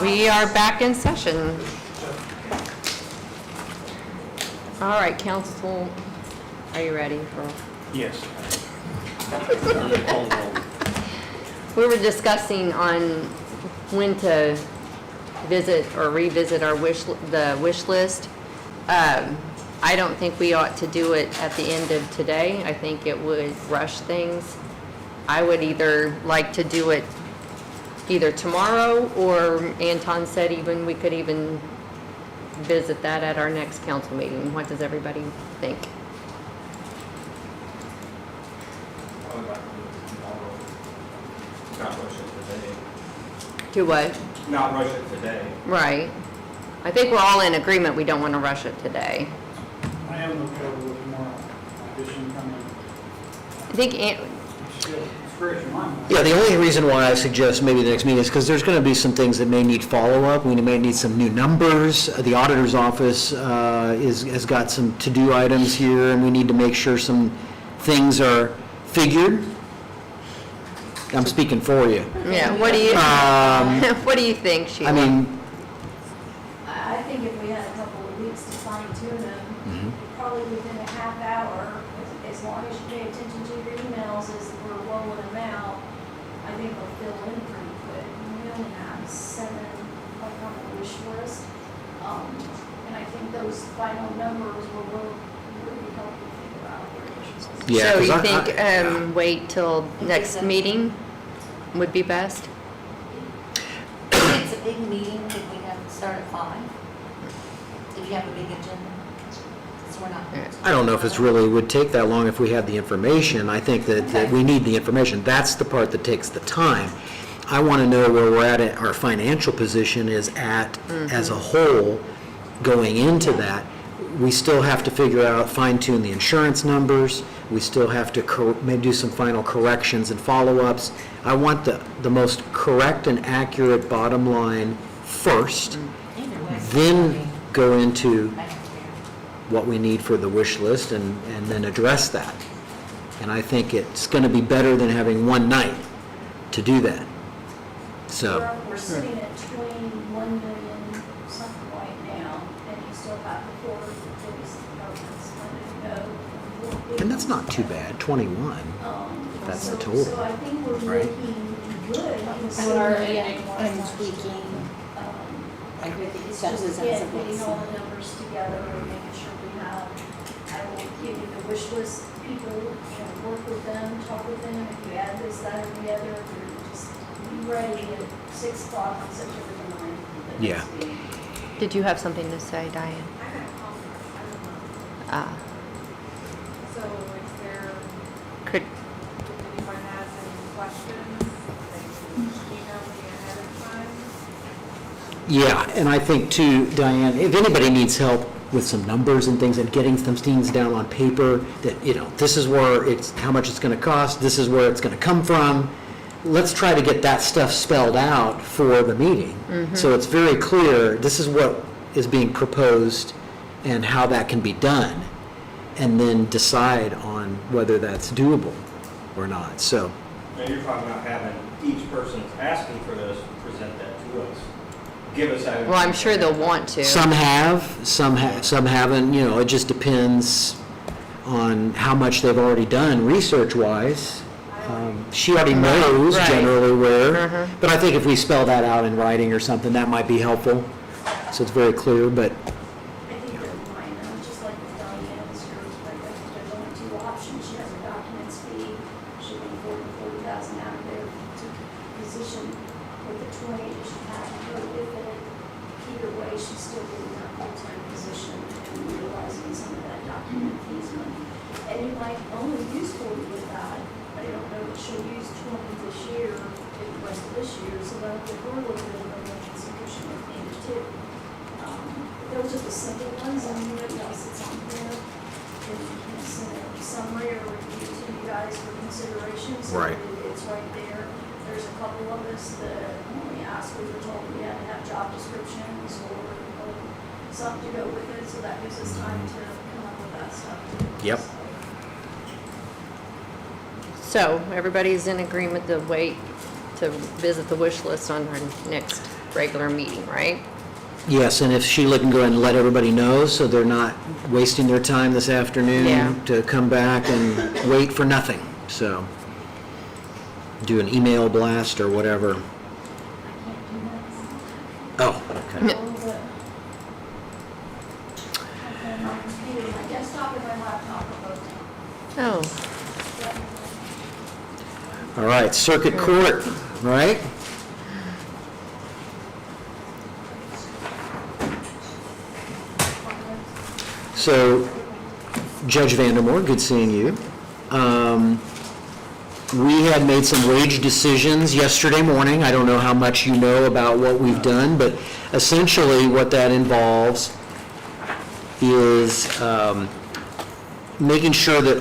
We are back in session. All right, council, are you ready for? Yes. We were discussing on when to visit or revisit our the wish list. I don't think we ought to do it at the end of today. I think it would rush things. I would either like to do it either tomorrow, or Anton said even we could even visit that at our next council meeting. What does everybody think? I would like to do it tomorrow. Not rush it today. Do what? Not rush it today. Right. I think we're all in agreement we don't want to rush it today. I am looking over with tomorrow. I just didn't come in. I think It's fresh in my mind. Yeah, the only reason why I suggest maybe the next meeting is because there's going to be some things that may need follow-up. We may need some new numbers. The auditor's office has got some to-do items here, and we need to make sure some things are figured. I'm speaking for you. yeah, what do you, what do you think, Sheila? I mean, I think if we had a couple of weeks to fine tune them, probably within a half hour, as long as you pay attention to your emails as we're rolling them out, I think they'll fill in pretty quick. We only have 7 like on the wish list. And I think those final numbers will really help you figure out where your wish list is. yeah. So 'cause you think wait till next meeting would be best? If it's a big meeting, could we have it start at 5? If you have a big agenda? So we're not. I don't know if it's really would take that long if we had the information. I think that we need the information. That's the part that takes the time. I want to know where we're at, our financial position is at as a whole going into that. We still have to figure out, fine tune the insurance numbers. We still have to maybe do some final corrections and follow-ups. I want the most correct and accurate bottom line first, then go into what we need for the wish list and then address that. And I think it's going to be better than having one night to do that. So, We're sitting at 21 million something right now, and you still have the 4 cities and governments funded. and that's not too bad, 21. That's the total. So I think we're Right. looking good. And tweaking. I think it's just, again, getting all the numbers together and making sure we have, I will give you the wish list people, work with them, talk with them, if you add this, that, or the other, you're just be ready at 6 o'clock on September the 9th. the Yeah. next meeting. Did you have something to say, Diane? I got a conference, I don't know. Ah, So is there, could, if anyone has any questions, they can email me ahead of time. Yeah, and I think too, Diane, if anybody needs help with some numbers and things and getting some things down on paper, that, this is where how much it's going to cost, this is where it's going to come from, let's try to get that stuff spelled out for the meeting. So it's very clear, this is what is being proposed and how that can be done, and then decide on whether that's doable or not. So, And you're talking about having each person that's asking for this present that to us. Give us that. well, I'm sure they'll want to. some have, some haven't, it just depends on how much they've already done research-wise. She already knows Right. generally where, Uh-huh. but I think if we spell that out in writing or something, that might be helpful, so it's very clear, but, I think they're minor, just like with Diane's, I think there's only 2 options. She has a documents fee, she can afford 40,000 out of there to position with the 20 that she has to go with it. Either way, she's still getting her full-time position and utilizing some of that document fees money. And you might only use 40 with that. I don't know that she'll use 20 this year, in the rest of this year, so that'll give her a little bit of emergency cushion at the end too. Those are the simple ones, I mean, what else is on here? And you can send a summary or review to you guys for consideration, so Right. it's right there. There's a couple of us that when we asked, we were told we had to have job descriptions or something to go with it, so that gives us time to come up with that stuff too. Yep. So everybody's in agreement to wait to visit the wish list on our next regular meeting, right? Yes, and if Sheila can go ahead and let everybody know, so they're not wasting their time this Yeah. afternoon to come back and wait for nothing, so. Do an email blast or whatever. I can't do that. Oh, okay. Yeah. My computer, my desktop, and my laptop are both down. Oh, All right, circuit court, right? So, Judge Vandermoor, good seeing you. We had made some wage decisions yesterday morning. I don't know how much you know about what we've done, but essentially what that involves is making sure that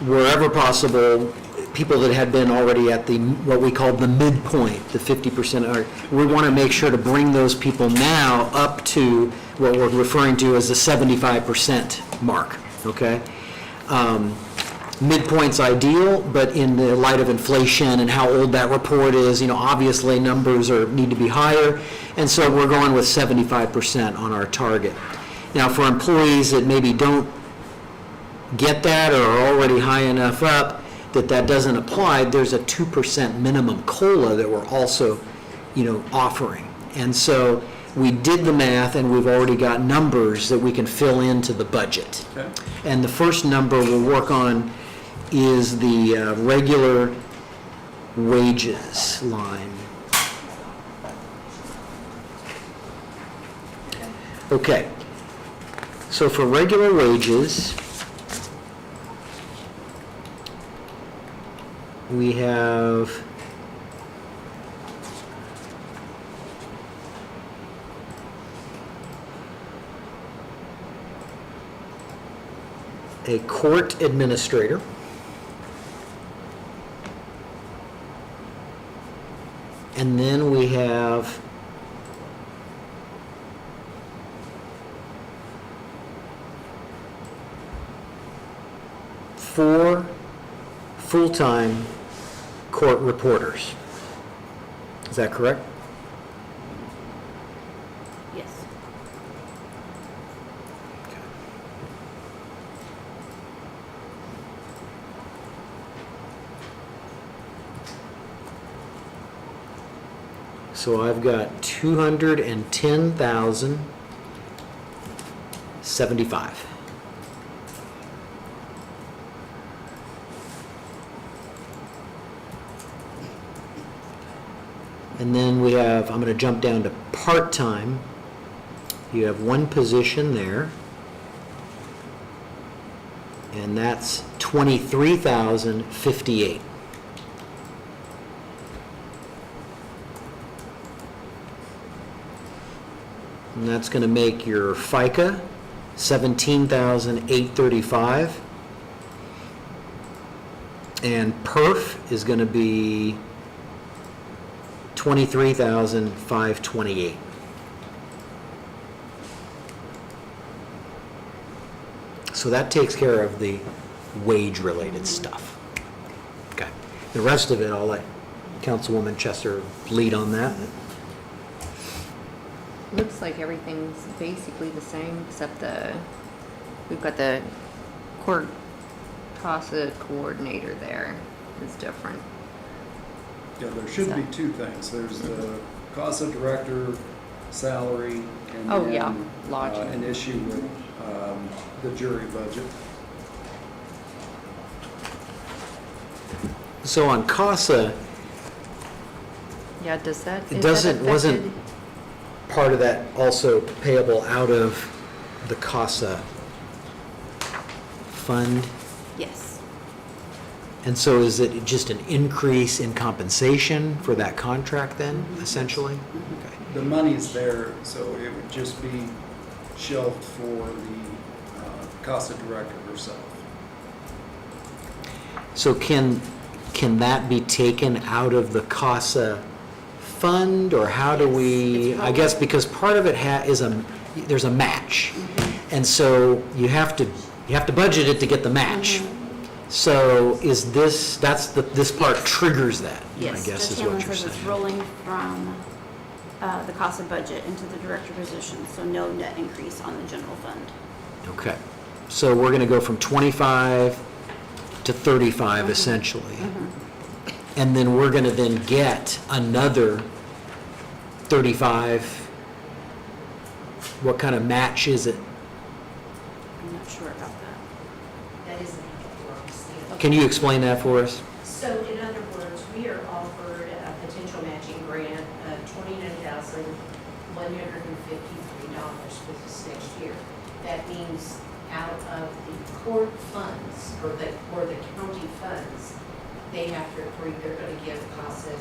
wherever possible, people that had been already at the, what we call the midpoint, the 50%, we want to make sure to bring those people now up to what we're referring to as the 75% mark, okay? Midpoint's ideal, but in the light of inflation and how old that report is, obviously numbers need to be higher, and so we're going with 75% on our target. Now, for employees that maybe don't get that or are already high enough up that doesn't apply, there's a 2% minimum COLA that we're also, offering. And so we did the math, and we've already got numbers that we can fill into the budget. Okay. And And the first number we'll work on is the regular wages line. Okay. So for regular wages, we have a court administrator, and then we have four full-time court reporters. Is that correct? yes. So I've got 210,075. And then we have, I'm going to jump down to part-time. You have one position there. And that's 23,058. And that's going to make your FICA 17,835. And PERF is going to be 23,528. So that takes care of the wage-related stuff. Okay. The rest of it, I'll let Councilwoman Chester lead on that. Looks like everything's basically the same, except we've got the court CASA coordinator there is different. Yeah, there should be two things. There's the CASA director salary and Oh, then, yeah, lodging. an issue with the jury budget. So on CASA, Yeah, does that, it is doesn't, that wasn't affected? part of that also payable out of the CASA fund? Yes. And so is it just an increase in compensation for that contract then, essentially? Okay. The money's there, so it would just be shelved for the CASA director herself. So can that be taken out of the CASA fund, or how do we, I guess, because part of it there's a match. And so you have to budget it to get the match. So is this part triggers that, I Yes, guess Judge is what Hanlon you're says it's saying. rolling from the CASA budget into the director position, so no net increase on the general fund. Okay. So we're going to go from 25 to 35 essentially. And then we're going to then get another 35. What kind of match is it? I'm not sure about that. That isn't how it works. Can you explain that for us? So in other words, we are offered a potential matching grant of $29,153 for this next year. That means out of the court funds, or the county funds, they have to agree they're gonna give CASA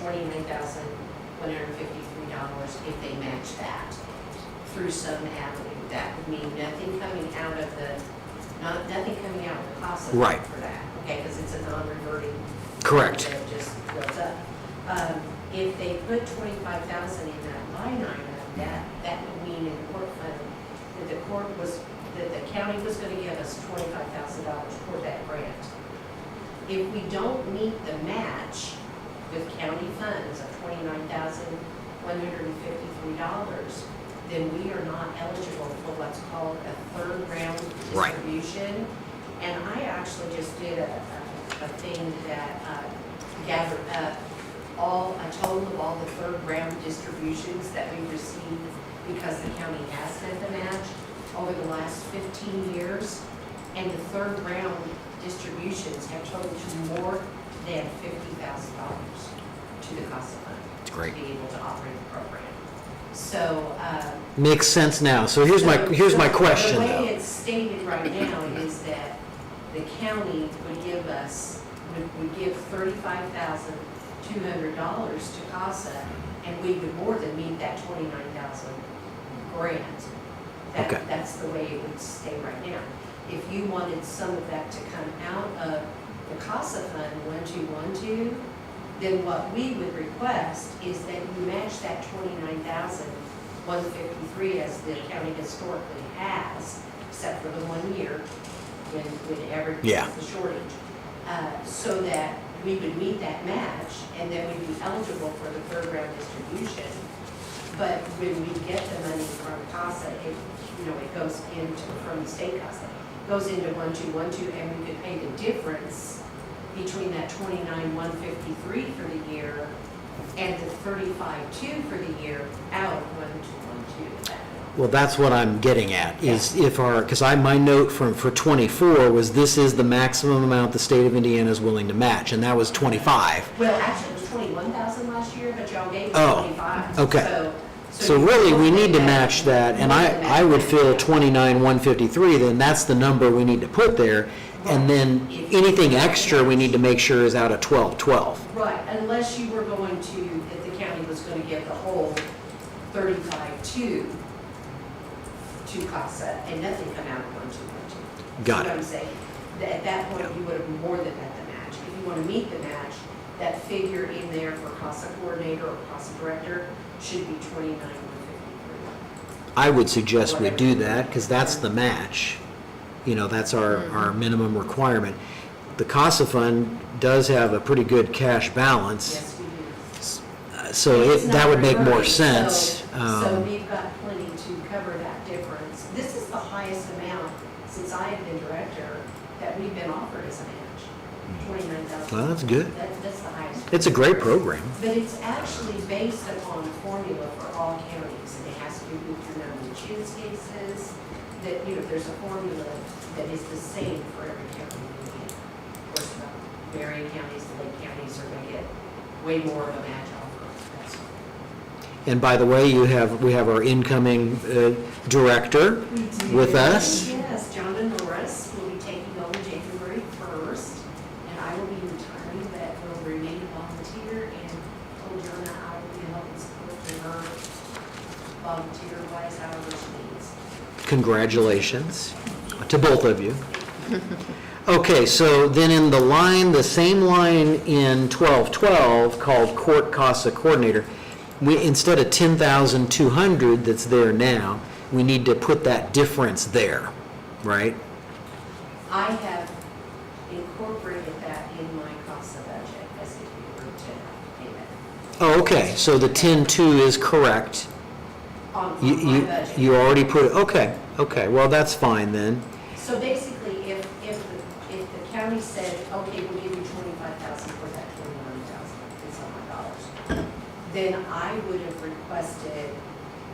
$29,153 if they match that through some avenue. That would mean nothing coming out of the, nothing coming out of the CASA fund Right. for that, okay, because it's a non-reverting. Correct. fund that just goes up. If they put 25,000 in that line item, that would mean in the court fund, that the county was gonna give us $25,000 for that grant. If we don't meet the match with county funds of $29,153, then we are not eligible for what's called a third round Right. distribution. And I actually just did a thing that gathered up a total of all the third round distributions that we received because the county has sent the match over the last 15 years. And the third round distributions have totaled to more than $50,000 to the CASA fund. That's great. To be able to operate the program. So, Makes sense now. So here's my question the way though. it's stated right now is that the county would give $35,200 to CASA, and we would more than meet that 29,000 grant. Okay. That's the way it would stay right now. If you wanted some of that to come out of the CASA fund 1212, then what we would request is that you match that 29,153 as the county historically has, except for the 1 year whenever Yeah. there's the shortage, so that we would meet that match, and then we'd be eligible for the third round distribution. But when we get the money from CASA, it goes into, from the state CASA, goes into 1212, and we could pay the difference between that 29,153 for the year and the 35,200 for the year out of 1212. Well, that's what I'm getting at, is if because my note for 24 was this is the maximum amount the state of Indiana is willing to match, and that was 25. Well, actually, it was 21,000 last year, but y'all gave us Oh, 25. okay. So you really, we look need to at match that, and more than I would match feel that. 29,153, then that's the number we need to put there. And then anything extra, we need to make sure is out of 1212. Right, unless you were going to, if the county was going to give the whole 35,200 to CASA and nothing come out of 1212. Got See what it. I'm saying? At that point, you would have more than met the match. If you want to meet the match, that figure in there for CASA coordinator or CASA director should be 29,153. I would suggest we do that, because that's the match. That's our minimum requirement. The CASA fund does have a pretty good cash balance, Yes, we do. so It's that not would make more reverting, sense. So we've got plenty to cover that difference. This is the highest amount since I have been director that we've been offered as a match, 29,000. Well, that's good. That's the highest. It's a great program. But it's actually based upon a formula for all counties, and it has to do with your number of chance cases, that, there's a formula that is the same for every county in Indiana. Of course, the Marion counties, the Lake counties are going to get way more of a match offer. That's And by the way, we have our incoming director We do. with us. Yes, John and Norris will be taking over January 1st, and I will be retiring, but will remain a volunteer, and told Jonna I will be helping support her volunteer-wise, however she needs. Congratulations to both of you. Okay, so then in the same line in 1212 called Court CASA Coordinator, instead of 10,200 that's there now, we need to put that difference there, right? I have incorporated that in my CASA budget as if we were to pay that. Oh, okay, so the 10.2 is correct. on You, my you, budget. you already put it, okay, well, that's fine then. So basically, if the county said, okay, we'll give you 25,000 for that 21,000 and some odd dollars, then I would have requested,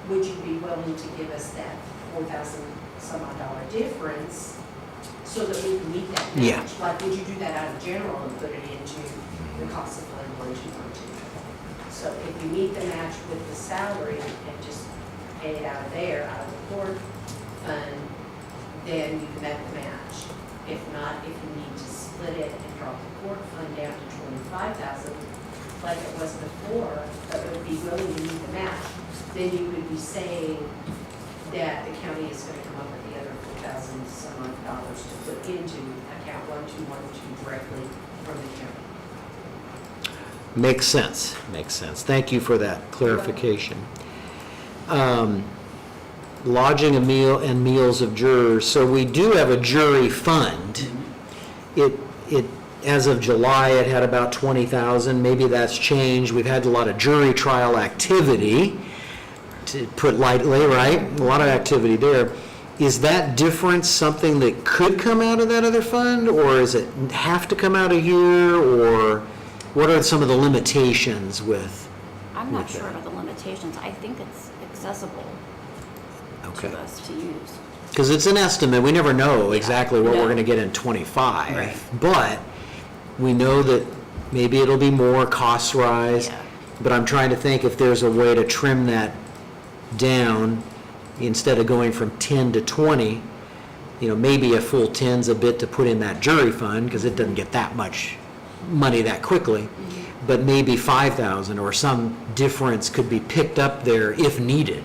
would you be willing to give us that 4,000 some odd dollar difference so that we can meet that match? Yeah. Like, would you do that out of general and put it into the cost of living 1212? So if you meet the match with the salary and just pay it out of there, out of the court fund, then you've met the match. If not, if you need to split it and drop the court fund down to 25,000, like it was before, that would be willing to meet the match, then you would be saying that the county is going to come up with the other 4,000 some odd dollars to put into account 1212 directly from the county. Makes sense, makes sense. Thank you for that clarification. Lodging a meal and meals of jurors, so we do have a jury fund. It, as of July, it had about 20,000, maybe that's changed. We've had a lot of jury trial activity, to put lightly, right? A lot of activity there. Is that difference something that could come out of that other fund, or does it have to come out of here, or what are some of the limitations with? I'm not with sure that? about the limitations. I think it's accessible Okay. to us to use. Because it's an estimate, we never know Yeah. exactly what we're No. going to get in '25. Right. But we know that maybe it'll be more, costs rise. Yeah. But I'm trying to think if there's a way to trim that down, instead of going from 10 to 20, maybe a full 10's a bit to put in that jury fund, because it doesn't get that much money that quickly. But maybe 5,000 or some difference could be picked up there if needed,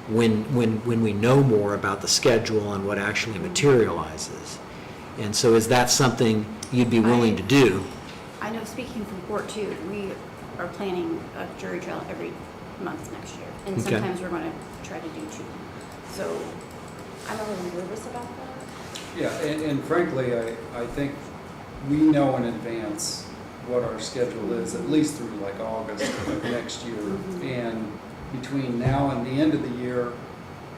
when we know more about the schedule and what actually materializes. And so is that something you'd be willing to do? I know, speaking from court too, we are planning a jury trial every month next year. And Okay. sometimes we're going to try to do 2. So I'm a little nervous about that. Yeah, and frankly, I think we know in advance what our schedule is, at least through like August of next year. And between now and the end of the year,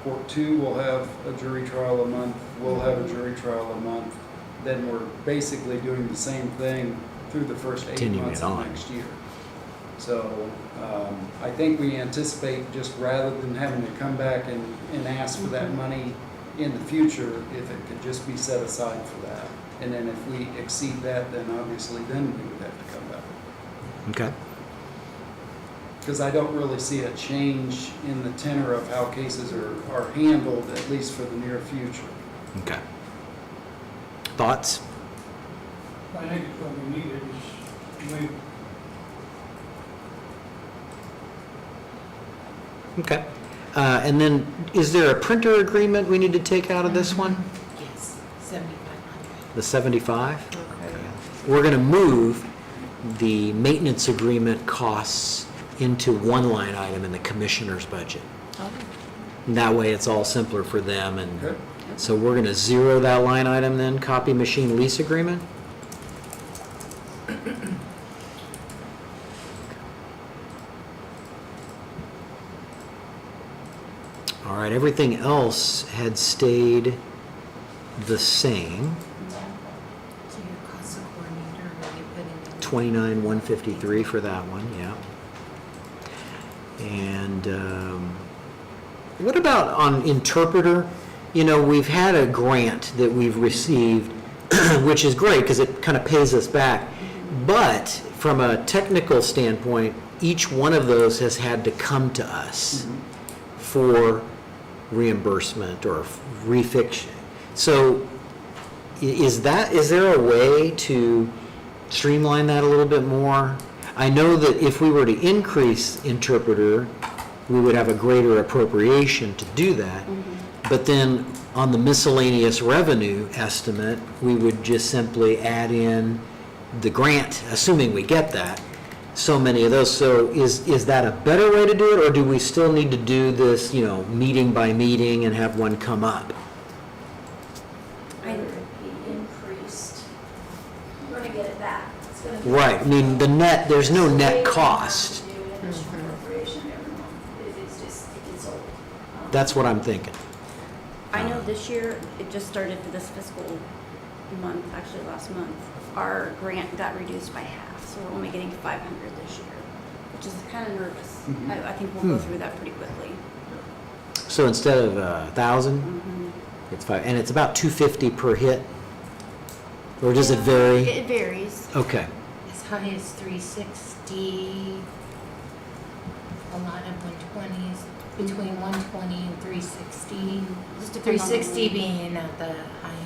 Court 2 will have a jury trial a month, we'll have a jury trial a month. Then we're basically doing the same thing through the first 8 Continuing months it of on. next year. So I think we anticipate, just rather than having to come back and ask for that money in the future, if it could just be set aside for that. And then if we exceed that, then obviously then we would have to come back. Okay. Because I don't really see a change in the tenor of how cases are handled, at least for the near future. Okay. Thoughts? I think it's what we needed is, Okay. And then, is there a printer agreement we need to take out of this one? Yes, 7,500. The 75? We're going to move the maintenance agreement costs into one line item in the commissioner's budget. And that way, it's all simpler for them, and Okay. so we're going to zero that line item then, copy machine lease agreement? All right, everything else had stayed the same, So your cost of coordinator, what you put in? 29,153 for that one, yeah. And what about on interpreter? We've had a grant that we've received, which is great because it kind of pays us back. But from a technical standpoint, each one of those has had to come to us for reimbursement or refix. So is there a way to streamline that a little bit more? I know that if we were to increase interpreter, we would have a greater appropriation to do that. But then on the miscellaneous revenue estimate, we would just simply add in the grant, assuming we get that, so many of those. So is that a better way to do it, or do we still need to do this, meeting by meeting and have one come up? Whether it be increased, you're gonna get it back. It's gonna be- Right, I mean, there's no net cost. It's the way That's what I'm thinking. I know this year, it just started for this fiscal month, actually last month, our grant got reduced by half, so we're only getting 500 this year, which is kind of nervous. I think we'll go through that pretty quickly. So instead of 1,000, it's 5, and it's about 250 per hit? Or does it vary? It varies. Okay. As high as 360, a lot of 120s, between 120 and 360. Just depends on the 360 week. being at the high end,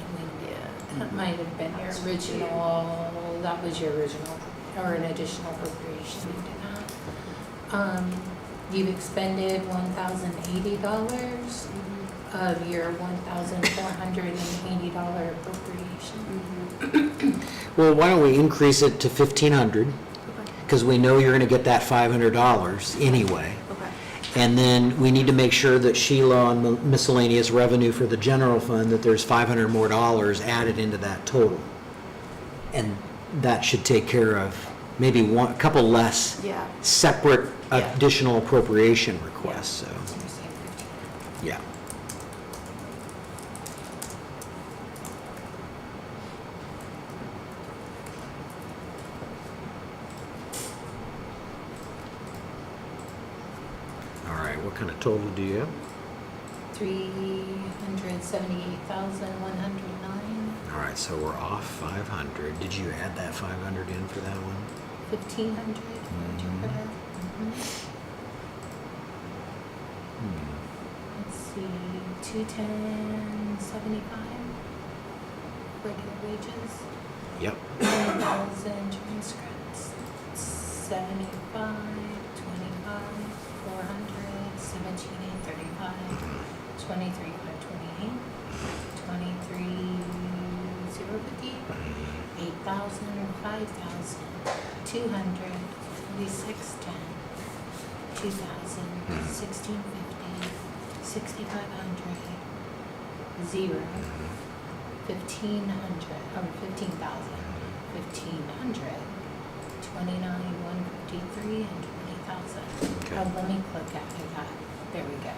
that might have been your original, that was your original, or an additional appropriation into that. You've expended $1,080 of your $1,480 appropriation. Well, why don't we increase it to 1,500? Because we know you're going to get that $500 anyway. Okay. And then we need to make sure that Sheila on the miscellaneous revenue for the general fund, that there's $500 more added into that total. And that should take care of maybe a couple less Yeah. separate Yeah. additional appropriation requests, so, So you're saying 15. yeah. All right, what kind of total do you have? 378,109, All right, so we're off 500. Did you add that 500 in for that one? 1,500 interpreter. Let's see, 210.75 regular wages. Yep. 1,000 transcripts. 75, 25, 400, 17,835, 23,528, 23,050, 8,000, 5,000, 200, 46,10, 2,000, 1,650, 6,500, 0, 1,500, or 15,000, 1,500, 29,153, and 20,000. Okay. Oh, let me click out of that. There we go.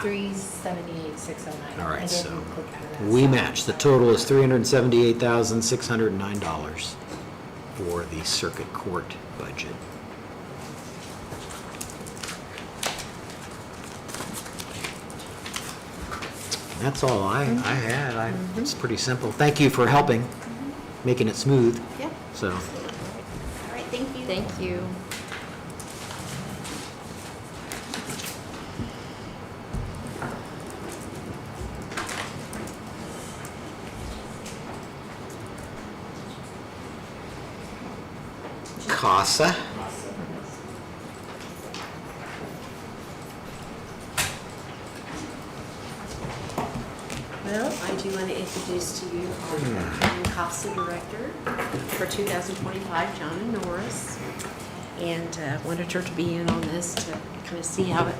378,609. All right, I didn't so click out of that. we match. The total is $378,609 for the circuit court budget. That's all I had. It's pretty simple. Thank you for helping, making it smooth, Yeah. so. All right, thank you. Thank you. CASA. Well, I do want to introduce to you our veteran CASA director for 2025, Jonna Norris. And wanted her to be in on this to kind of see how it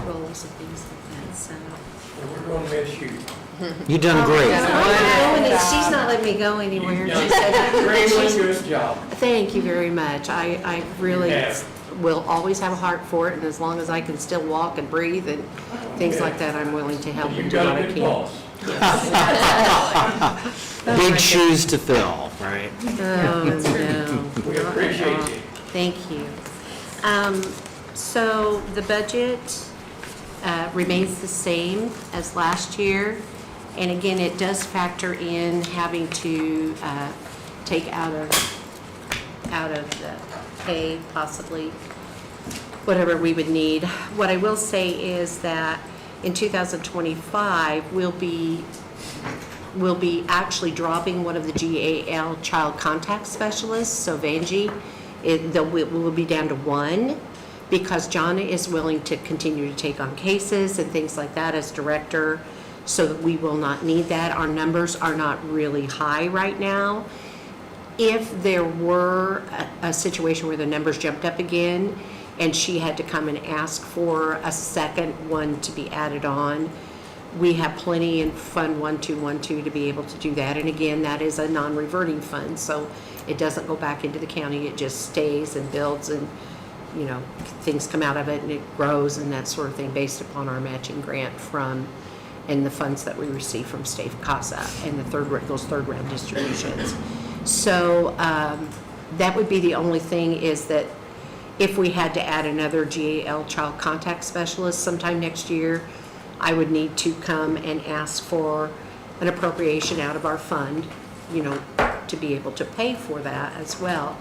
rolls and things like that, so. We're going to miss you. You've done great. She's not letting me go anywhere. She said, Extremely good job. thank you very much. I really will always have a heart for it, and as long as I can still walk and breathe and things like that, I'm willing to help and You've do what got I a good can. boss. Big shoes to fill, right? Oh, no. We appreciate you. Thank you. So the budget remains the same as last year. And again, it does factor in having to take out of the pay, possibly, whatever we would need. What I will say is that in 2025, we'll be actually dropping one of the GAL child contact specialists, so Vanjie. We'll be down to one because Jonna is willing to continue to take on cases and things like that as director, so that we will not need that. Our numbers are not really high right now. If there were a situation where the numbers jumped up again and she had to come and ask for a second one to be added on, we have plenty in Fund 1212 to be able to do that. And again, that is a non-reverting fund, so it doesn't go back into the county. It just stays and builds and you know, things come out of it and it grows and that sort of thing based upon our matching grant from, and the funds that we receive from State CASA and those third round distributions. So that would be the only thing, is that if we had to add another GAL child contact specialist sometime next year, I would need to come and ask for an appropriation out of our fund, you know, to be able to pay for that as well.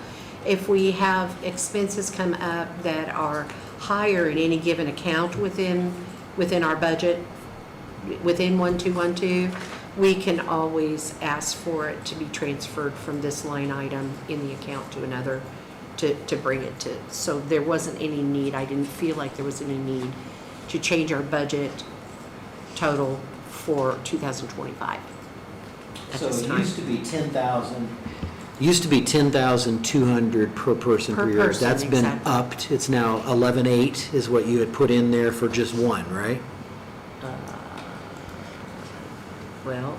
If we have expenses come up that are higher in any given account within our budget, within 1212, we can always ask for it to be transferred from this line item in the account to another to bring it to. So there wasn't any need, I didn't feel like there was any need to change our budget total for 2025 at So this it time. used to be 10,200 per person Per per year. person, That's been exactly. upped. It's now 11,800 is what you had put in there for just one, right? Well,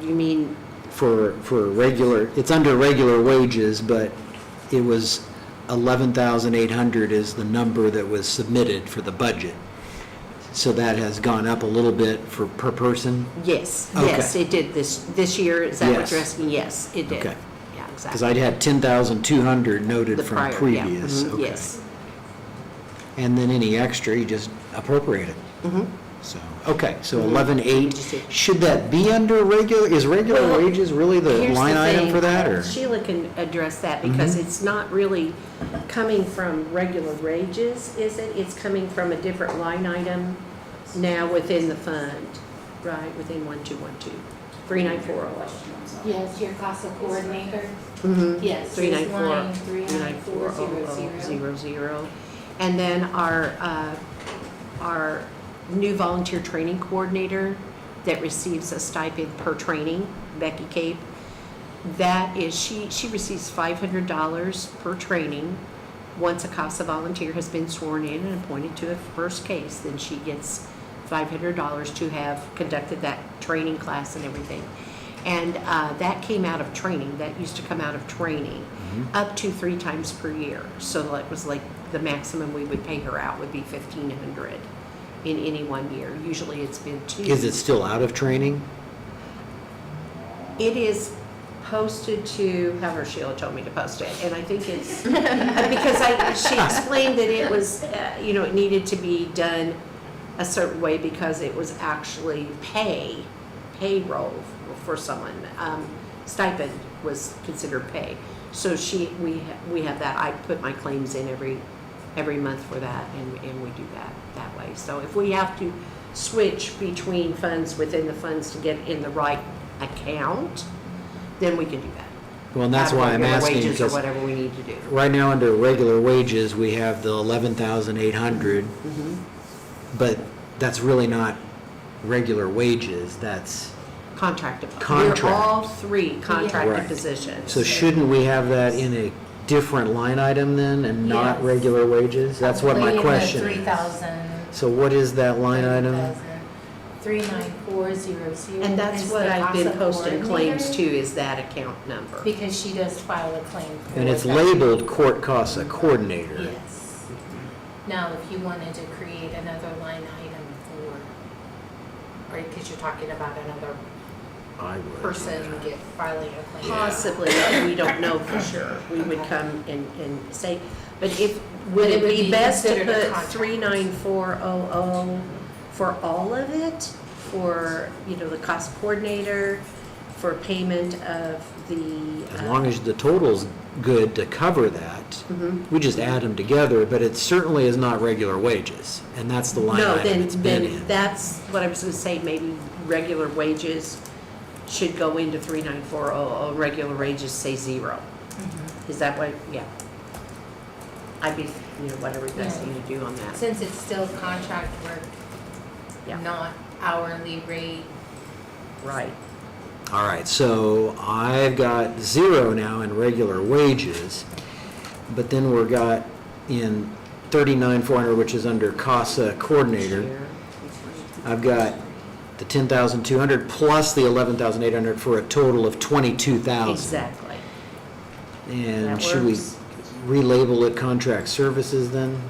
you mean, For regular, it's under regular wages, but it was 11,800 is the number that was submitted for the budget. So that has gone up a little bit for per person? yes, Okay. yes, it did this year, is that what Yes. you're asking? Yes, it did. Okay. Yeah, Because exactly. I'd had 10,200 noted The from prior, yeah, previous. mhm, Okay. yes. And then any extra, you just appropriate it. Mhm. So, okay, so Mhm. 11,800. Just do- Should that be under regular, is regular Well, wages really the Here's line item thing, for that, or? Sheila can address that, because Mhm. it's not really coming from regular wages, is it? It's coming from a different line item now within the fund, right, within 1212, 39400. Yes, your CASA coordinator. Mm-hmm. Yes, Three nine it's four, line 3940000. And then our new volunteer training coordinator that receives a stipend per training, Becky Cape, that is, she receives $500 per training. Once a CASA volunteer has been sworn in and appointed to a first case, then she gets $500 to have conducted that training class and everything. And that came out of training, that used to come out of training, up to 3 times per year. So it was like the maximum we would pay her out would be $1,500 in any one year. Usually it's been 2. Is it still out of training? It is posted to, however Sheila told me to post it, and I think it's, because she explained that it was, you know, it needed to be done a certain way because it was actually payroll for someone. Stipend was considered pay. So we have that, I put my claims in every month for that, and we do that way. So if we have to switch between funds within the funds to get in the right account, then we can do that. Well, and that's Out of why I'm regular asking, wages or because whatever we need to do. right now, under regular wages, we have the 11,800, but that's really not regular wages, that's, Contracted. Contract. We're all 3 contracted Right. positions. so shouldn't we have that in a different line item then, and not Yes. regular wages? That's what my question is. 3,000. So what is that line item? 39400. And that's is what the I've been CASA posting claims to, coordinator, is that account number. Because she does file a claim for And it's that. labeled Court CASA Coordinator. Yes. Now, if you wanted to create another line item for, or because you're talking about another I would. person filing a claim. Possibly, we don't know for sure. We would come and say, but would But it be best to considered a put contract. 39400 for all of it? For, you know, the cost coordinator, for payment of the. As long as the total's good to cover that, we just add them together, but it certainly is not regular wages, and that's the line No, item it's been then in. that's what I was gonna say, maybe regular wages should go into 39400, regular wages say 0. Is that what, yeah. I'd be, you know, whatever you guys Yeah. need to do on that. Since it's still contract work, Yeah. not hourly rate. Right. All right, so I've got 0 now in regular wages, but then we're got in 39,400, which is under CASA Coordinator, I've got the 10,200 plus the 11,800 for a total of 22,000. Exactly. And That should we works. relabel it contract services then?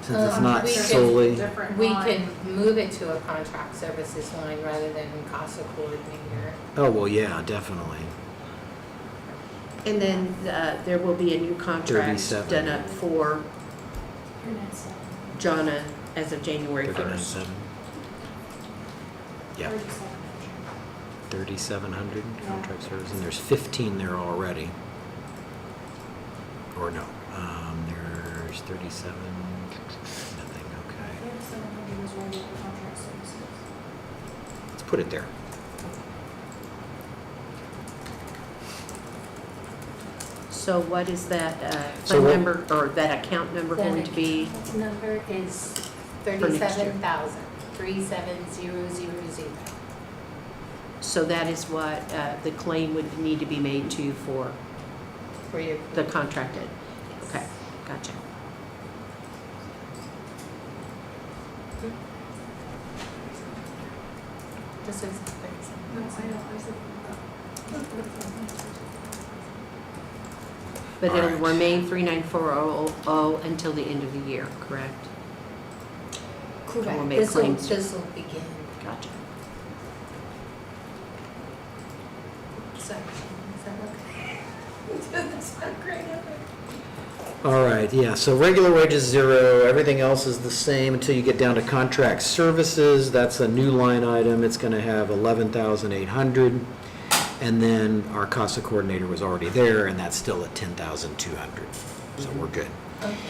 Since it's not We could- solely, Different We line. could move it to a contract services line rather than CASA coordinator. oh, well, yeah, definitely. And then there will be a new contract 37. done up for Your next step. Jonna as of January 1st. 39.7. Yeah, 37. 3,700 Yeah. contract service, and there's 15 there already. Or no, there's 37, nothing, okay. 3700 was regular contract services. Let's put it there. So what is that So fund what- number, or that account number going to be? That number is next year. 37,000, 37000. So that is what the claim would need to be made to for For your. the contracted? Okay, gotcha. This is 37. No, I don't, I said. But All it'll right. remain 39400 until the end of the year, correct? And we'll make claims. This will begin. Gotcha. So, is that okay? That's not great, okay. All right, yeah, so regular wages zero, everything else is the same until you get down to contract services. That's a new line item. It's gonna have 11,800. And then our CASA coordinator was already there, and that's still at 10,200. So we're good.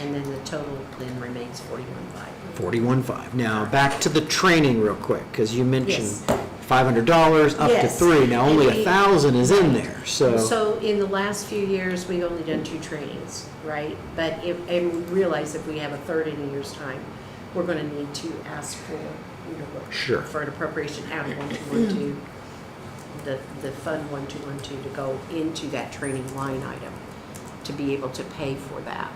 And then the total then remains 41.5. 41.5. Now, back to the training real quick, because you mentioned Yes. $500 up to Yes. 3. Now, only And we- 1,000 is in there, so. So in the last few years, we've only done 2 trainings, right? But and we realize if we have a third in a year's time, we're gonna need to ask for, Sure. for an appropriation out of 1212, the fund 1212 to go into that training line item to be able to pay for that.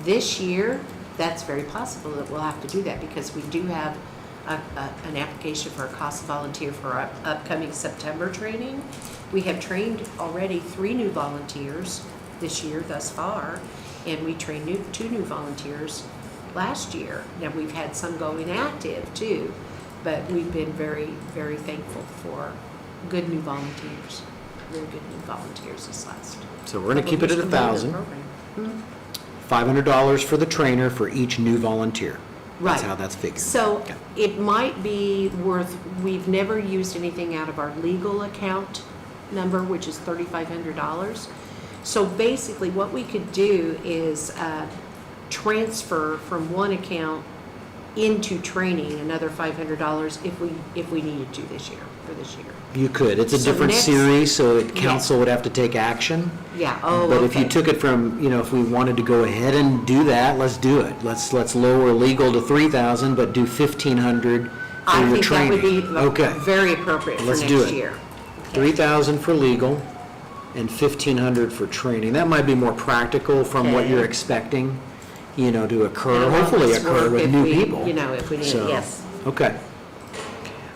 This year, that's very possible that we'll have to do that because we do have an application for a CASA volunteer for our upcoming September training. We have trained already 3 new volunteers this year thus far, and we trained 2 new volunteers last year. Now, we've had some go inactive too, but we've been very, very thankful for good new volunteers, very good new volunteers this last. So we're gonna keep it at Completed the 1,000. program. $500 for the trainer for each new volunteer. That's Right. how that's figured. So Okay. it might be worth, we've never used anything out of our legal account number, which is $3,500. So basically, what we could do is transfer from one account into training another $500 if we needed to this year, for this year. You could. It's a So different next- series, so Yes. council would have to take action. Yeah, oh, But if you okay. took it from, if we wanted to go ahead and do that, let's do it. Let's lower legal to 3,000, but do 1,500 for I your think that training. would be Okay. very appropriate for Let's next do it. year. 3,000 for legal and 1,500 for training. That might be more practical from what Okay. you're expecting, to occur, It'll hopefully help us occur work with if new we- people. if we need it, So, yes. Okay.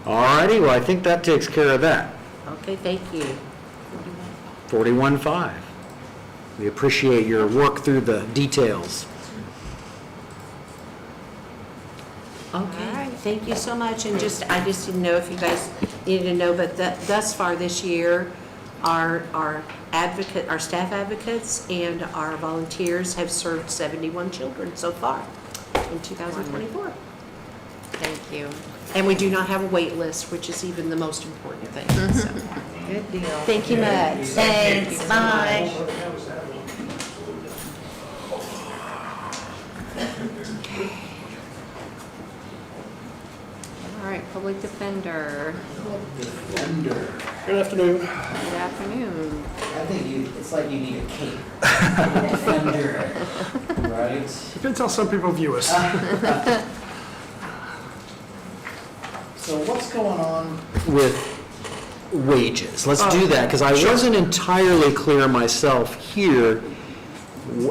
All righty, well, I think that takes care of that. Okay, thank you. 41.5. We appreciate your work through the details. Okay, thank you so much, and I just didn't know if you guys needed to know, but thus far this year, our staff advocates and our volunteers have served 71 children so far in 2024. Thank you. And we do not have a wait list, which is even the most important thing, so. Good deal. Thank you much. Thanks, bye. All right, public defender. Good afternoon. Good afternoon. I think it's like you need a cape. Defender, right? Depends how some people view us. So what's going on with wages? Let's do that, because I wasn't entirely clear myself here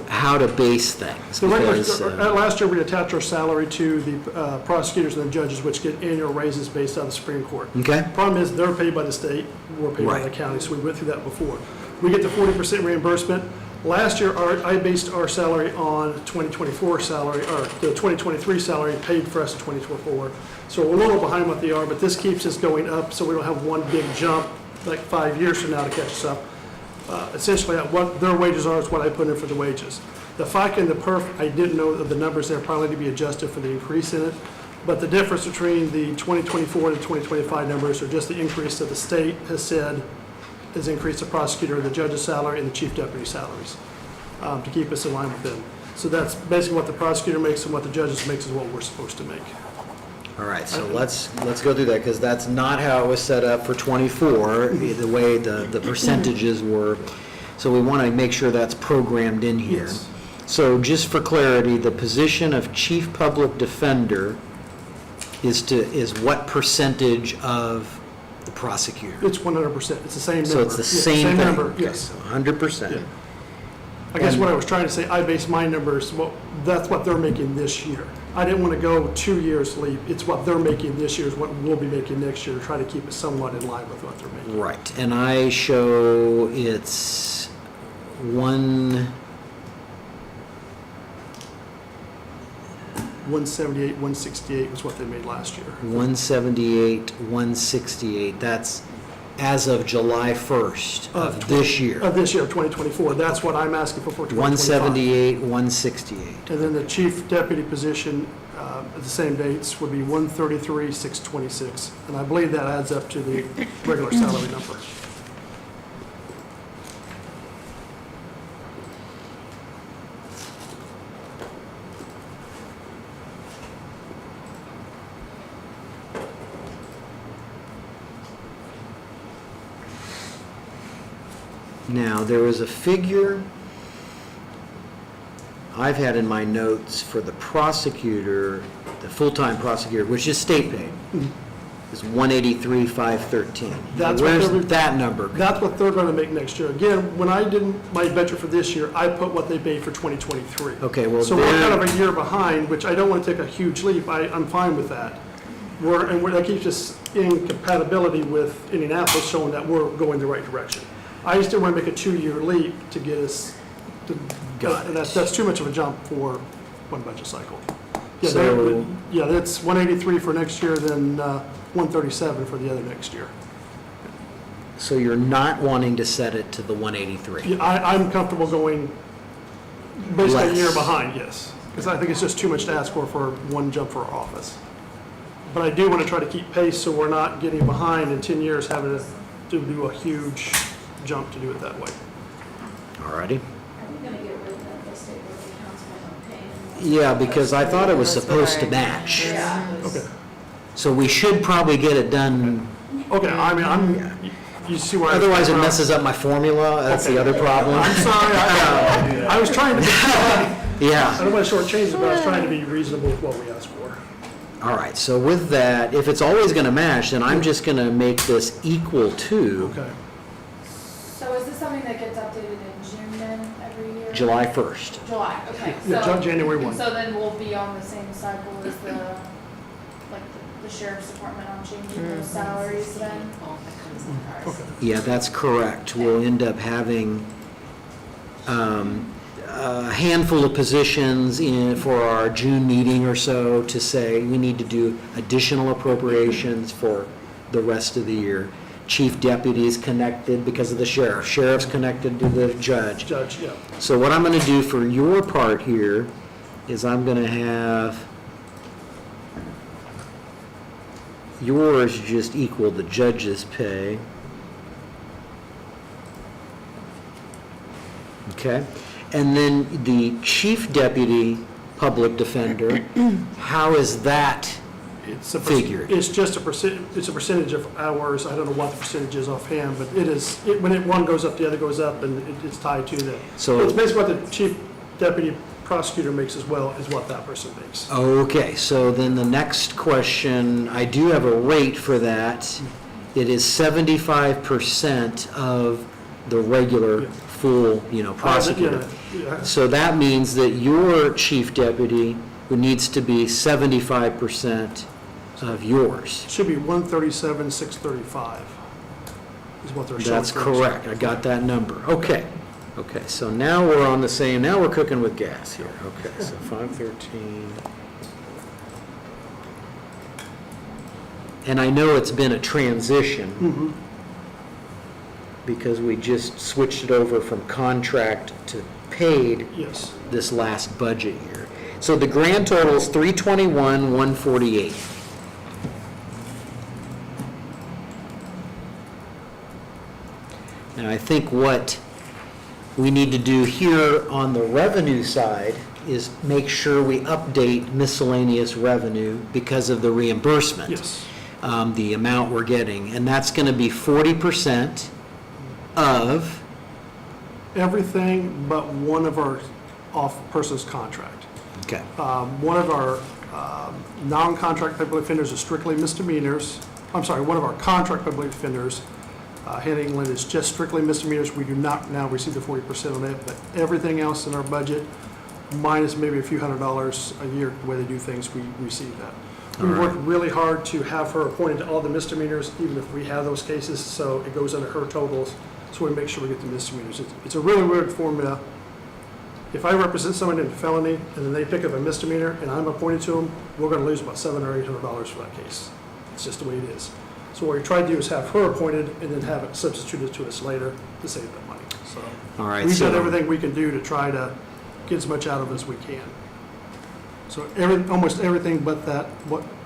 how to base things. So regular, because, last year, we attached our salary to the prosecutors and the judges, which get annual raises based out of the Supreme Court. Okay, Problem is, they're paid by the state, we're paid by the Right. county, so we went through that before. We get the 40% reimbursement. Last year, I based our salary on 2024 salary, or the 2023 salary paid for us in 2024. So we're a little behind what they are, but this keeps us going up, so we don't have one big jump like 5 years from now to catch us up. Essentially, what their wages are is what I put in for the wages. The FICA and the PERF, I didn't know that the numbers there probably need to be adjusted for the increase in it. But the difference between the 2024 and the 2025 numbers are just the increase that the state has said has increased the prosecutor, the judge's salary, and the chief deputy salaries to keep us in line with them. So that's basically what the prosecutor makes, and what the judges makes is what we're supposed to make. All right, so let's go through that, because that's not how it was set up for '24, the way the percentages were. So we want to make sure that's programmed in here. Yes. So just for clarity, the position of chief public defender is what percentage of the prosecutor? It's 100%, it's the same number. So it's the Yeah, same thing? number, Okay, yes. so 100%. Yeah. I guess what I was trying to say, I base my numbers, that's what they're making this year. I didn't want to go 2 years leap. It's what they're making this year is what we'll be making next year, to try to keep it somewhat in line with what they're making. Right, and I show it's 178, 168 was what they made last year. 178, 168. That's as of July 1st of this year. Of this year, 2024. That's what I'm asking for 2025. 178, 168. And then the chief deputy position at the same dates would be 133, 626. And I believe that adds up to the regular salary number. Now, there was a figure I've had in my notes for the prosecutor, the full-time prosecutor, which is state paid, is 183, 513. That's what Where's they're- that number? That's what they're going to make next year. Again, when I did my budget for this year, I put what they paid for 2023. Okay, well, So we're they're- kind of a year behind, which I don't want to take a huge leap. I'm fine with that. That keeps us in compatibility with Indianapolis, showing that we're going the right direction. I just didn't want to make a 2-year leap to get us, Got it. that's too much of a jump for one budget cycle. Yeah, So- that's 183 for next year, then 137 for the other next year. So you're not wanting to set it to the 183? Yeah, I'm comfortable going basically a year Less. behind, yes. Because I think it's just too much to ask for one jump for our office. But I do want to try to keep pace so we're not getting behind in 10 years having to do a huge jump to do it that way. All righty. Are we gonna get rid of the state board of accounts by not paying? Yeah, because I thought it was supposed to match. Yeah. Okay, So we should probably get it done, okay, I mean, you see where I was otherwise it coming from. messes up my formula, that's the Okay. other problem. I'm sorry, I was trying to, I Yeah. don't want to shortchange it, but I was trying to be reasonable with what we asked for. All right, so with that, if it's always going to match, then I'm just going to make this equal to Okay. So is this something that gets updated in June then, every year? July 1st. July, okay, Yeah, so. January 1. So then we'll be on the same cycle as the sheriff's department on changing those salaries then? Okay. Yeah, that's correct. We'll end up having a handful of positions for our June meeting or so to say we need to do additional appropriations for the rest of the year. Chief deputies connected because of the sheriff. Sheriff's connected to the judge. Judge, yeah. So what I'm going to do for your part here is I'm going to have yours just equal the judge's pay. Okay? And then the chief deputy public defender, how is that It's a figured? It's just it's a percentage of hours. I don't know what the percentage is offhand, but it is, when one goes up, the other goes up, and it's tied to that. So- It's basically what the chief deputy prosecutor makes as well, is what that person makes. Okay, so then the next question, I do have a rate for that. It is 75% of the regular full, prosecutor. Yeah. So that means that your chief deputy needs to be 75% of yours. Should be 137, 635 is what they're showing. That's for us. correct, I got that number. Okay, Okay, so now we're on the same, now we're cooking with gas here. Okay, so 513. And I know it's been a transition because we just switched it over from contract to paid Yes. this last budget year. So the grand total is 321, 148. And I think what we need to do here on the revenue side is make sure we update miscellaneous revenue because of the reimbursement. Yes. The amount we're getting, and that's going to be 40% of, Everything but one of our off-person's contract. okay, One of our non-contract public offenders is strictly misdemeanors. I'm sorry, one of our contract public offenders, Hannah England, is just strictly misdemeanors. We do not now receive the 40% on that, but everything else in our budget, minus maybe a few $100s a year, the way they do things, we receive that. We All right. worked really hard to have her appointed to all the misdemeanors, even if we have those cases, so it goes under her totals, so we make sure we get the misdemeanors. It's a really weird formula. If I represent someone in a felony, and then they pick up a misdemeanor, and I'm appointed to them, we're gonna lose about $700 or $800 for that case. It's just the way it is. So what we try to do is have her appointed, and then have it substituted to us later to save that money, so. all right. We've done so- everything we can do to try to get as much out of it as we can. So almost everything but that,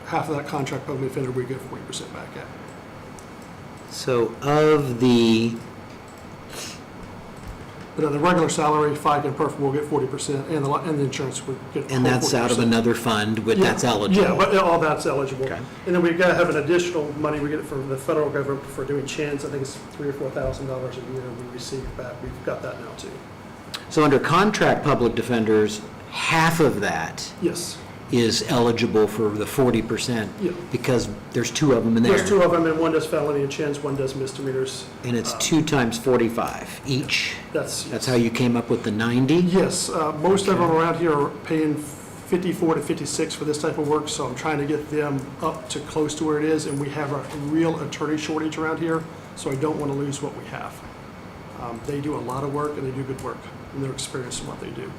half of that contract public offender, we get 40% back at. So of the, But on the regular salary, FICA and PERF will get 40%, and the insurance would get 40%. and that's out of another fund, but Yeah, that's eligible. Yeah, but all that's eligible. Okay. And then we've got to have an additional money we get from the federal government for doing chins. I think it's $3,000 or $4,000 a year we receive back. We've got that now too. So under contract public defenders, half of that Yes. is eligible for the 40%. Yeah. Because there's two of them in there. There's two of them, and one does felony and chins, one does misdemeanors. And it's 2 times 45 each. That's how you came up with the 90? Yes, most of them around here are paying 54 to 56 for this type of work, so I'm trying to get them up to close to where it is, and we have a real attorney shortage around here, so I don't want to lose what we have. They do a lot of work, and they do good work, and they're experienced in what they do.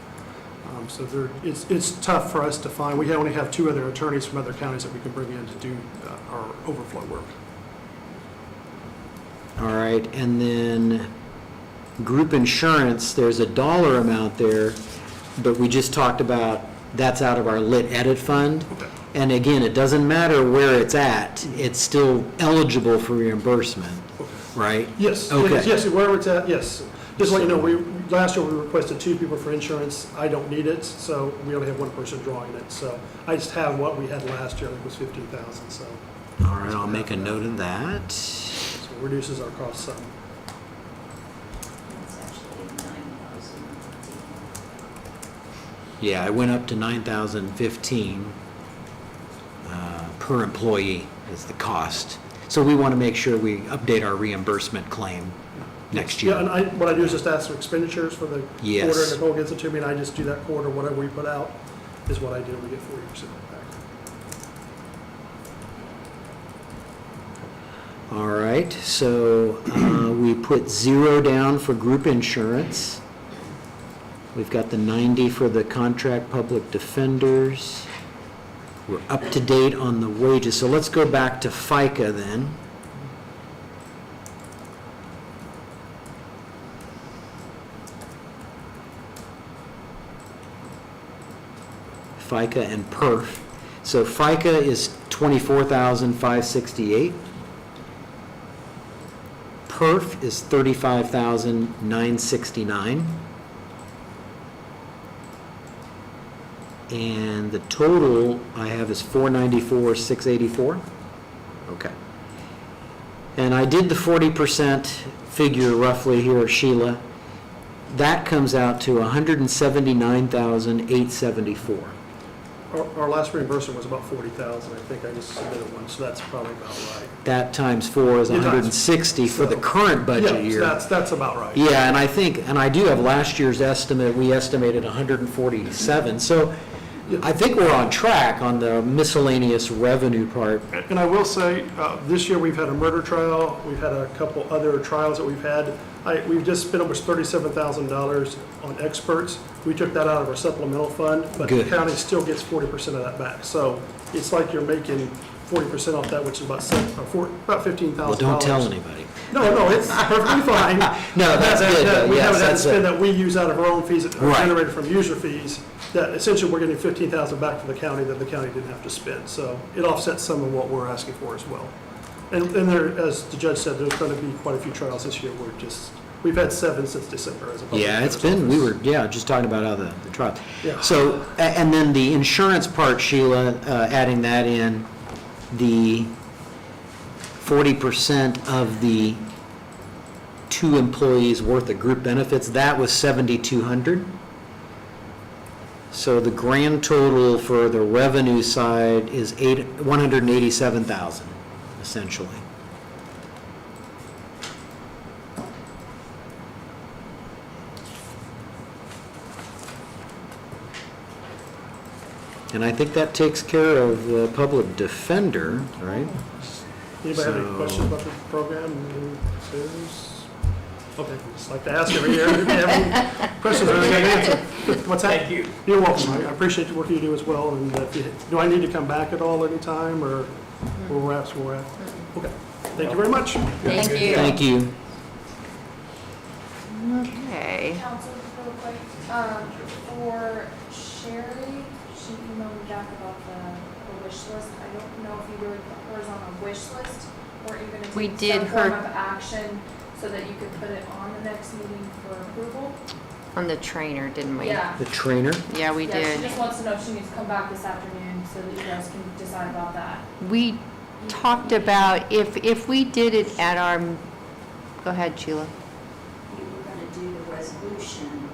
So it's tough for us to find. We only have 2 other attorneys from other counties that we can bring in to do our overflow work. All right, and then group insurance, there's a dollar amount there, but we just talked about that's out of our lit edit fund. Okay. And again, it doesn't matter where it's at, it's still eligible for reimbursement, right? Yes, Okay. yes, wherever it's at, yes. Just to let you know, last year we requested 2 people for insurance. I don't need it, so we only have 1 person drawing it. So I just have what we had last year, I think it was 15,000, so. All right, I'll make a note of that. So it reduces our costs some. It's actually 9,000. Yeah, it went up to 9,015 per employee is the cost. So we want to make sure we update our reimbursement claim next year. Yeah, and what I do is just ask for expenditures for the Yes. quarter, and Nicole gets it to me, and I just do that quarter, whatever we put out is what I do, we get 40% back. All right, so we put 0 down for group insurance. We've got the 90 for the contract public defenders. We're up to date on the wages, so let's go back to FICA then. FICA and PERF. So FICA is 24,568. PERF is 35,969. And the total I have is 494,684. Okay. And I did the 40% figure roughly here, Sheila. That comes out to 179,874. Our last reimbursement was about 40,000, I think I just submitted one, so that's probably about right. That times 4 is Yeah, times- 160 for the current budget year. Yeah, that's about right. Yeah, and I think, and I do have last year's estimate, we estimated 147. So I think we're on track on the miscellaneous revenue part. And I will say, this year we've had a murder trial, we've had a couple other trials that we've had. We've just spent almost $37,000 on experts. We took that out of our supplemental fund, but the Good. county still gets 40% of that back. So it's like you're making 40% off that, which is about $15,000. Well, don't tell anybody. No, it's perfectly fine. No, that's good, though. We Yes, haven't had to that's spend it. that we use out of our own fees that are Right. generated from user fees, that essentially we're getting 15,000 back from the county that the county didn't have to spend. So it offsets some of what we're asking for as well. And there, as the judge said, there's going to be quite a few trials this year. We've had 7 since December as a public Yeah, it's defender's been, office. just talking about how the trial. Yeah. So, and then the insurance part, Sheila, adding that in, the 40% of the 2 employees worth of group benefits, that was 7,200. So the grand total for the revenue side is 187,000, essentially. And I think that takes care of the public defender, right? Anybody have any So- questions about the program? Okay, just like to ask every year. If you have any questions or anything, answer. What's that? Thank you. You're welcome. I appreciate the work you do as well. And do I need to come back at all anytime, or where we're at, where we're at? Okay, thank you very much. Thank you. Thank you. Okay. Council, just real quick, for Sherry, she emailed me back about the wish list. I don't know if you were hers on a wish list, or you're gonna We take did some form her- of action so that you could put it on the next meeting for approval. On the trainer, didn't we? Yeah. The trainer? Yeah, we Yeah, she did. just wants to know if she needs to come back this afternoon so that you guys can decide about that. We talked about if we did it at our, go ahead, Sheila. You were gonna do the resolution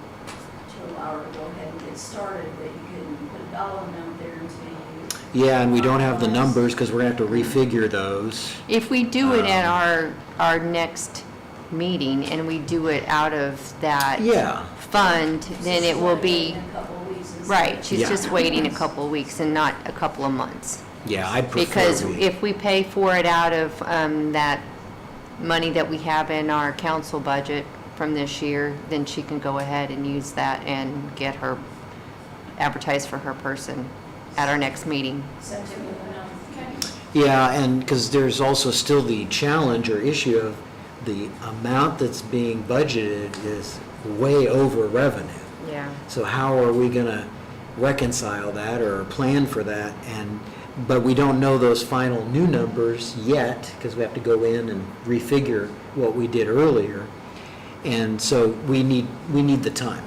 to allow her to go ahead and get started, but you couldn't put a dollar amount there until you. Yeah, and we don't have the numbers because we're going to have to refigure those. If we do it at our next meeting and we do it out of that Yeah. fund, then it will be, In a couple of weeks instead right, of- she's Yeah. just waiting a couple of weeks and not a couple of months. Yeah, I'd prefer Because we- if we pay for it out of that money that we have in our council budget from this year, then she can go ahead and use that and get her, advertise for her person at our next meeting. Sent to you, okay? Yeah, and because there's also still the challenge or issue of the amount that's being budgeted is way over revenue. Yeah. So how are we going to reconcile that or plan for that? But we don't know those final new numbers yet because we have to go in and refigure what we did earlier. And so we need the time.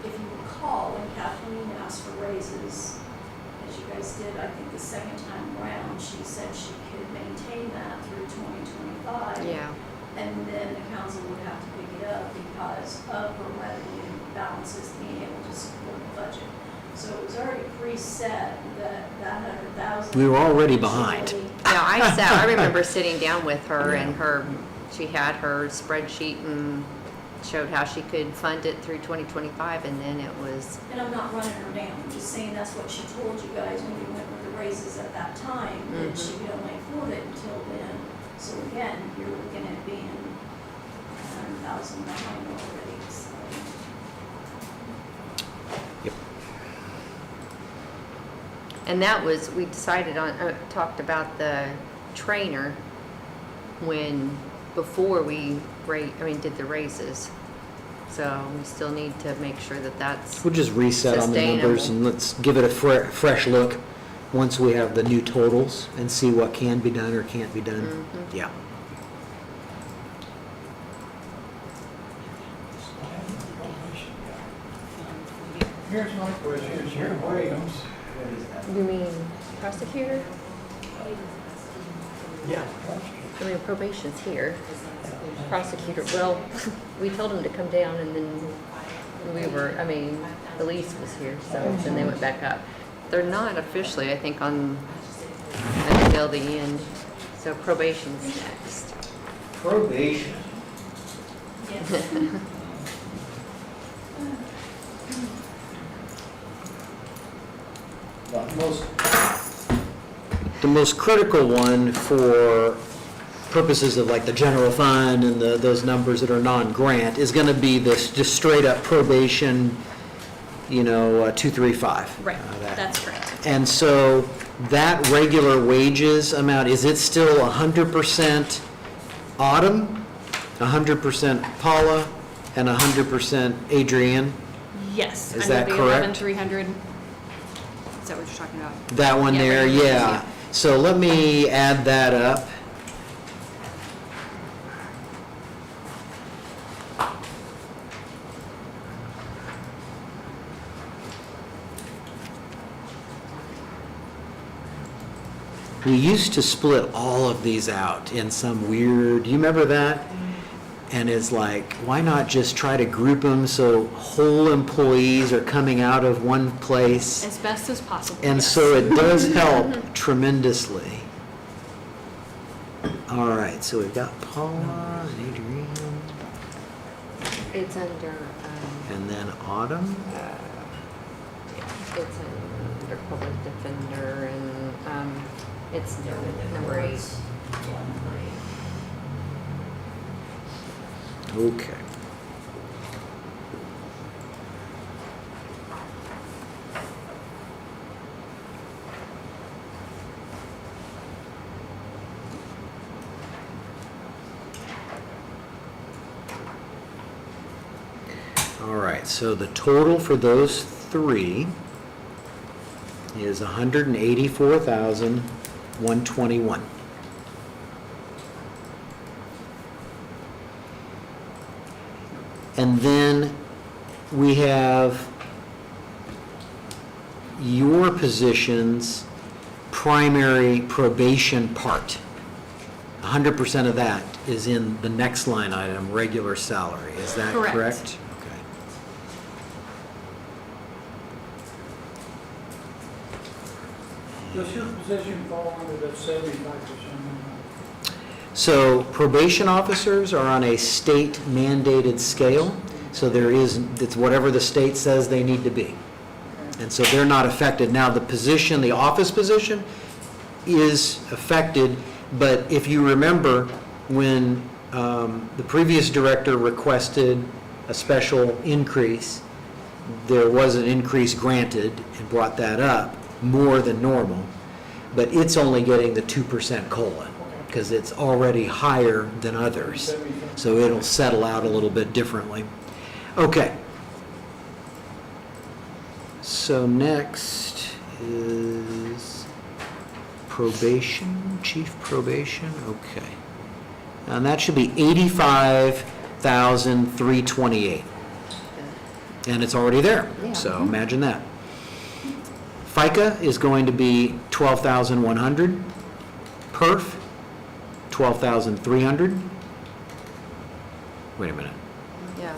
If you recall, when Kathleen asked for raises, as you guys did, I think the second time around, she said she could maintain that through 2025. Yeah. And then the council would have to pick it up because of her revenue balances being able to support the budget. So it was already preset that 100,000. We were already behind. Yeah, I remember sitting down with her and she had her spreadsheet and showed how she could fund it through 2025, and then it was, And I'm not running her down, I'm just saying that's what she told you guys when we went with the raises at that time, that she could only afford it until then. So again, you're looking at being 100,000 behind already, so. Yep. and that was, we decided on, talked about the trainer before we did the raises. So we still need to make sure that that's, We'll just reset on the numbers Sustainable. and let's give it a fresh look once we have the new totals and see what can be done or can't be done. Yeah. Here's my question, Sharon Williams. you mean prosecutor? Yeah. I mean, probation's here. Prosecutor, well, we told him to come down and then Elise was here, so then they went back up. They're not officially, I think, until the end. So probation's next. Probation. The most critical one for purposes of like the general fund and those numbers that are non-grant, is gonna be this just straight up probation, 235. Right, that's correct. And so that regular wages amount, is it still 100% Autumn, 100% Paula, and 100% Adrienne? Yes. Is that Under the correct? 11,300. Is that what you're talking about? That one Yeah, there, regular wages, yeah. So let me add that up. We used to split all of these out in some weird, do you remember that? And it's like, why not just try to group them so whole employees are coming out of one place? As best as possible. And yes. so it does help tremendously. All right, so we've got Paula and Adrienne, It's under, and then Autumn. it's under public defender and, it's number 8. Okay. All right, so the total for those three is 184,121. And then we have your position's primary probation part. 100% of that is in the next line item, regular salary. Is that Correct. correct? Okay. Does your position fall under that 75%? So probation officers are on a state mandated scale, so it's whatever the state says they need to be. And so they're not affected. Now, the position, the office position is affected, but if you remember, when the previous director requested a special increase, there was an increase granted and brought that up more than normal, but it's only getting the 2% COLA because it's already higher than others. So it'll settle out a little bit differently. Okay. So next is probation, chief probation, okay. And that should be 85,328. And it's already there, so imagine that. FICA is going to be 12,100. PERF, 12,300. Wait a minute. Yeah.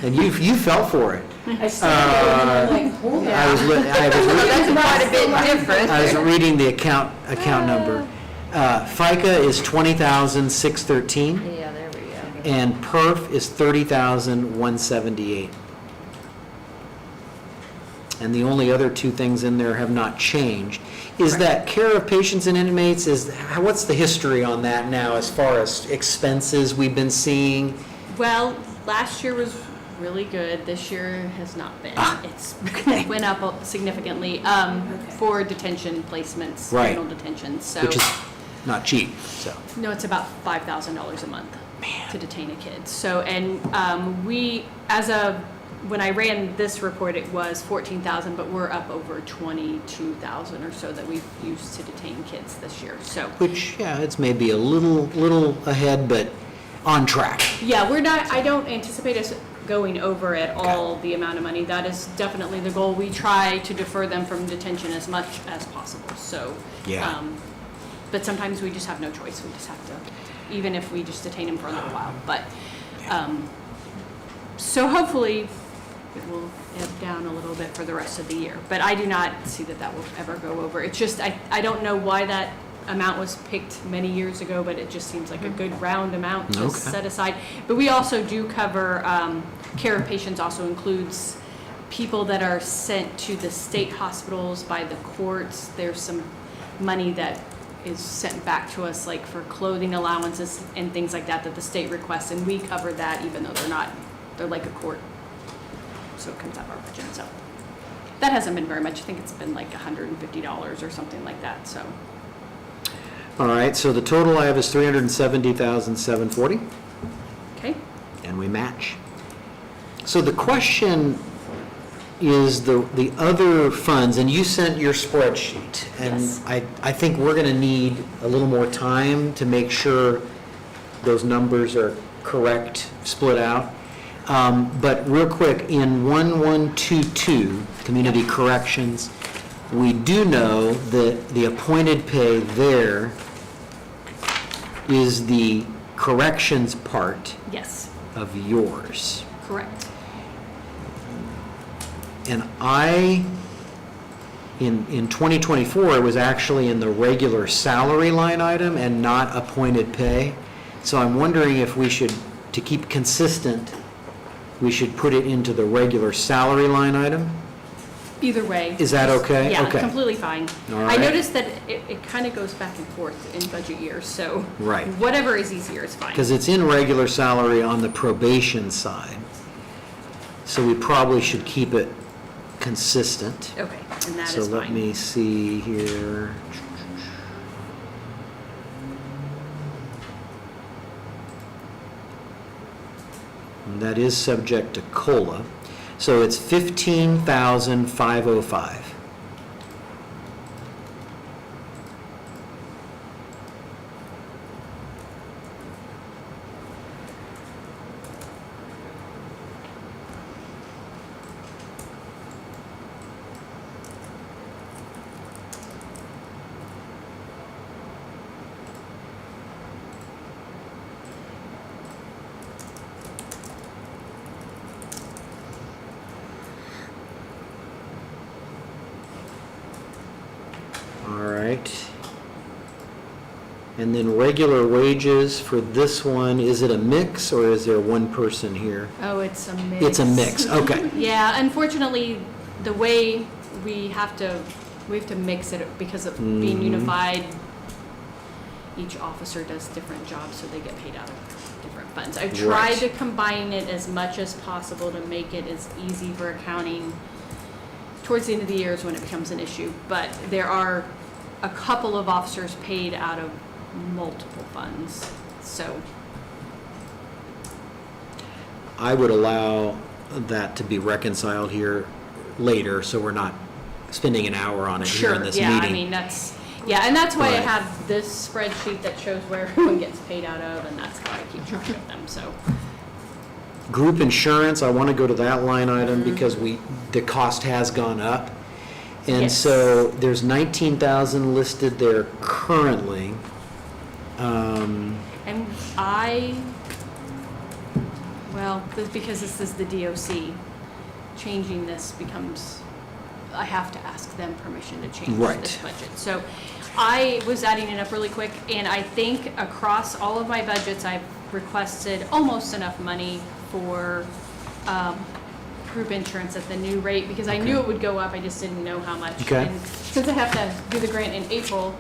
And you fell for it. I started like, hold on. I was That's quite a bit different. I was reading the account number. FICA is 20,613, Yeah, there we go. and PERF is 30,178. And the only other two things in there have not changed. Is that care of patients and inmates, what's the history on that now as far as expenses we've been seeing? Well, last year was really good. This year has not been. okay. It went up significantly for detention placements, Right. criminal detention. So Which is not cheap, so. no, it's about $5,000 a month to detain a kid. So, and when I ran this report, it was 14,000, but we're up over 22,000 or so that we've used to detain kids this year. So, Which, yeah, it's maybe a little ahead, but on track. yeah, I don't anticipate us going over at all the amount of money. That is definitely the goal. We try to defer them from detention as much as possible. So, Yeah. but sometimes we just have no choice. We just have to, even if we just detain them for a little while. But, so hopefully it will ebb down a little bit for the rest of the year. But I do not see that will ever go over. It's just, I don't know why that amount was picked many years ago, but it just seems like a good round amount to Okay. set aside. But we also do cover, care of patients also includes people that are sent to the state hospitals by the courts. There's some money that is sent back to us, like for clothing allowances and things like that, that the state requests, and we cover that even though they're like a court. So it comes out of our budget, so. That hasn't been very much. I think it's been like $150 or something like that, so. All right, so the total I have is $370,740, Okay. and we match. So the question is the other funds, and you sent your spreadsheet. And Yes. I think we're gonna need a little more time to make sure those numbers are correct, split out. But real quick, in 1122, Community Corrections, we do know that the appointed pay there is the corrections part Yes, of yours. correct. And in 2024, it was actually in the regular salary line item and not appointed pay. So I'm wondering if we should, to keep consistent, we should put it into the regular salary line item? Either way. Is that okay? Yeah, Okay. completely fine. All I right. noticed that it kind of goes back and forth in budget years, so. Right. Whatever is easier is fine. Because it's in regular salary on the probation side. So we probably should keep it consistent. Okay, and that So is let fine. me see here. And that is subject to COLA. So it's 15,505. All right. And then regular wages for this one, is it a mix or is there one person here? Oh, it's a mix. It's a mix, okay. Yeah, unfortunately, the way we have to mix it because of being Mhm. unified. Each officer does different jobs, so they get paid out of different funds. I've tried Right. to combine it as much as possible to make it as easy for accounting towards the end of the year is when it becomes an issue. But there are a couple of officers paid out of multiple funds, so. I would allow that to be reconciled here later, so we're not spending an hour on it here in this meeting. Yeah, I mean, and that's why I Right. have this spreadsheet that shows where everyone gets paid out of, and that's how I keep track of them, so. Group insurance, I want to go to that line item Mm-hmm. because the cost has gone up. And Yes. so there's 19,000 listed there currently. And because this is the DOC, changing this becomes, I have to ask them permission to change Right. this budget. So I was adding it up really quick, and I think across all of my budgets, I've requested almost enough money for group insurance at the new rate, because I knew Okay. it would go up, I just didn't know how much. Okay. And since I have to do the grant in April,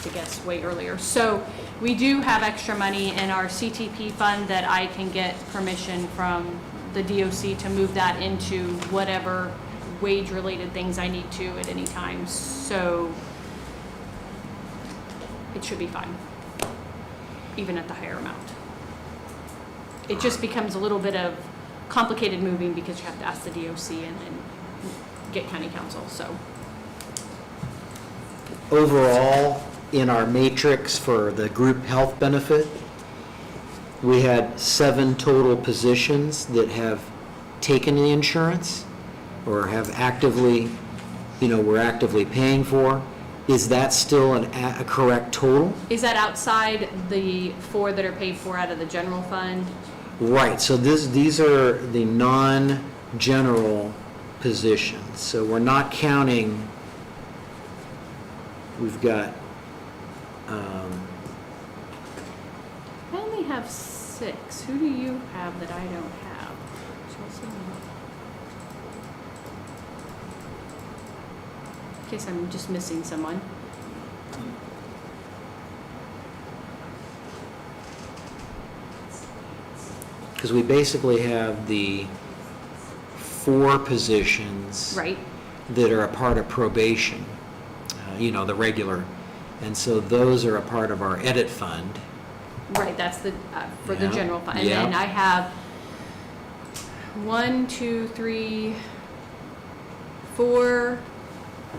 I guess way earlier. So we do have extra money in our CTP fund that I can get permission from the DOC to move that into whatever wage-related things I need to at any time. So it should be fine, even at the higher amount. It just becomes a little bit of complicated moving because you have to ask the DOC and then get county council, so. Overall, in our matrix for the group health benefit, we had 7 total positions that have taken the insurance or have actively, we're actively paying for. Is that still a correct total? Is that outside the 4 that are paid for out of the general fund? Right, so these are the non-general positions. So we're not counting, we've got, I only have 6. Who do you have that I don't have? Chelsea? In case I'm just missing someone. because we basically have the 4 positions Right? that are a part of probation, the regular. And so those are a part of our edit fund. Right, that's the, for the Yeah. general fund. And Yeah. then I have 1, 2, 3, 4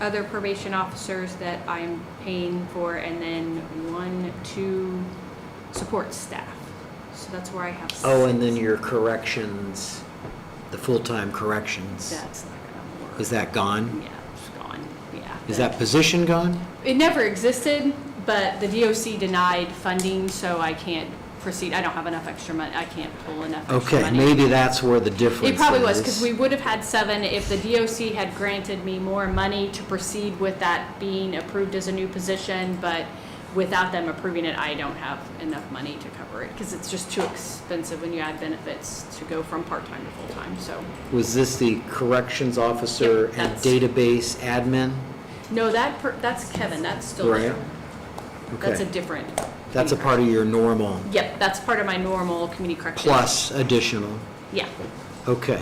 other probation officers that I'm paying for, and then 1, 2 support staff. So that's where I have 6. Oh, and then your corrections, the full-time corrections. That's not gonna work. Is that gone? Yeah, it's gone, yeah. Is that position gone? It never existed, but the DOC denied funding, so I can't proceed. I don't have enough extra money. I can't pull enough extra Okay, money. maybe that's where the difference is. It probably was, because we would have had 7 if the DOC had granted me more money to proceed with that being approved as a new position, but without them approving it, I don't have enough money to cover it, because it's just too expensive when you add benefits to go from part-time to full-time, so. Was this the corrections officer Yep, and that's- database admin? No, that's Kevin, that's still Right. there. That's a Okay, different. that's a part of your normal Yep, that's part of my normal community corrections. plus additional. Yeah. Okay,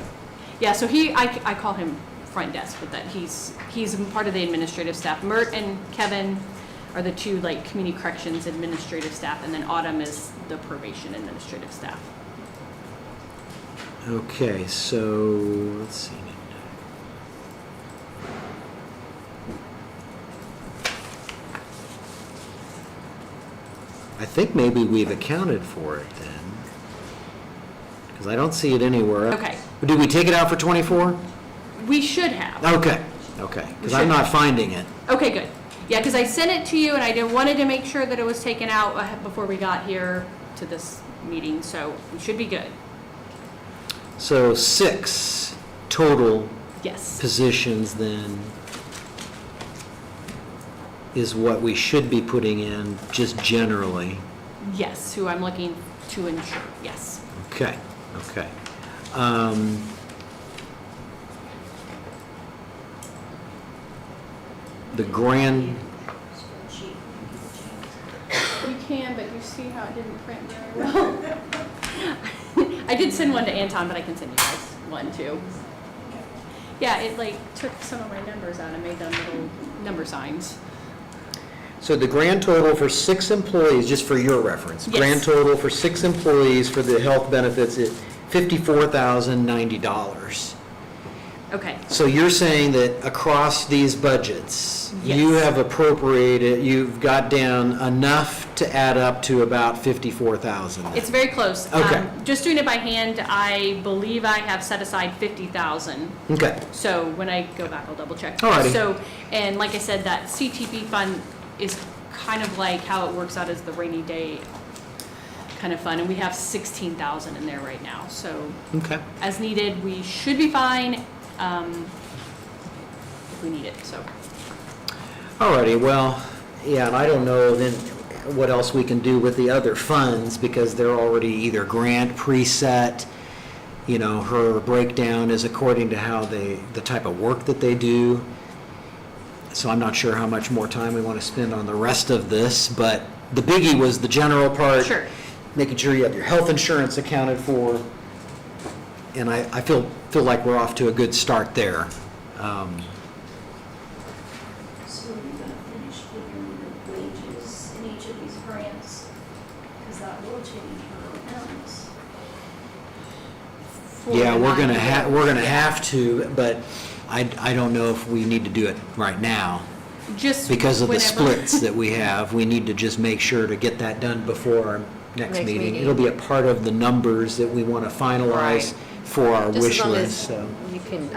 Yeah, so I call him front desk, but that he's part of the administrative staff. Mert and Kevin are the 2 like community corrections administrative staff, and then Autumn is the probation administrative staff. okay, so, let's see. I think maybe we've accounted for it then, because I don't see it anywhere. Okay. Did we take it out for 24? We should have. Okay, because I'm should not have. finding it. Okay, good. Yeah, because I sent it to you, and wanted to make sure that it was taken out before we got here to this meeting, so we should be good. So 6 total Yes. positions then is what we should be putting in just generally. Yes, who I'm looking to ensure, yes. Okay. The grand, You can, but you see how it didn't print very well. I did send one to Anton, but I can send you guys one too. Yeah, it like took some of my numbers out and made them little number signs. so the grand total for 6 employees, just for your reference. Yes. Grand total for 6 employees for the health benefits is $54,090. Okay, So you're saying that across these budgets, you Yes. have appropriated, you've got down enough to add up to about 54,000? it's very close. Okay. Just doing it by hand, I believe I have set aside 50,000. Okay, So when I go back, I'll double check. Alrighty. So, and like I said, that CTP fund is kind of like how it works out as the rainy day kind of fund, and we have 16,000 in there right now. So okay. as needed, we should be fine, if we need it, so. Alrighty, well, yeah, and I don't know then what else we can do with the other funds, because they're already either grant preset, her breakdown is according to how the type of work that they do. So I'm not sure how much more time we want to spend on the rest of this, but the biggie was the general part. Sure. Making sure you have your health insurance accounted for, and I feel like we're off to a good start there. So are you gonna finish figuring the wages in each of these grants? Because that will change her amounts. Yeah, we're gonna have to, but I don't know if we need to do it right now. Just Because of the whenever- splits that we have, we need to just make sure to get that done before our next Next meeting. meeting. It'll be a part of the numbers that we want to finalize Right. for our Just wish as long list, as so. you can,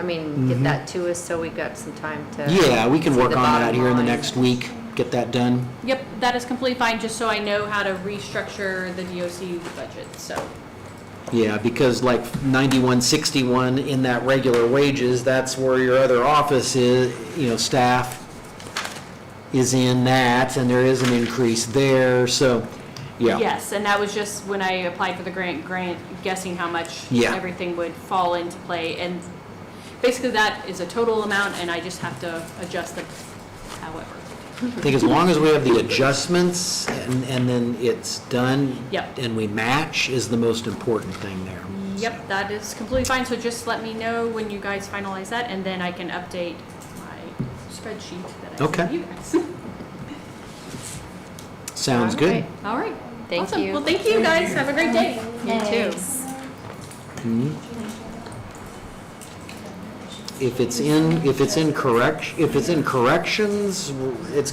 get that to us so we got some time to. Yeah, we can see work the on that bottom here in the line. next week, get that done. Yep, that is completely fine, just so I know how to restructure the DOC budget, so. Yeah, because like 9161 in that regular wages, that's where your other office is, staff is in that, and there is an increase there, so, yeah. Yes, and that was just when I applied for the grant, guessing how much Yeah. everything would fall into play. And basically that is a total amount, and I just have to adjust it however. I think as long as we have the adjustments and then it's done. Yep. And we match is the most important thing there. Yep, that is completely fine, so just let me know when you guys finalize that, and then I can update my spreadsheet that I Okay. sent you guys. Sounds All good. right. All right. Thank Awesome. you. Well, thank you guys, have a great day. You too. Mhm. If it's in corrections, it's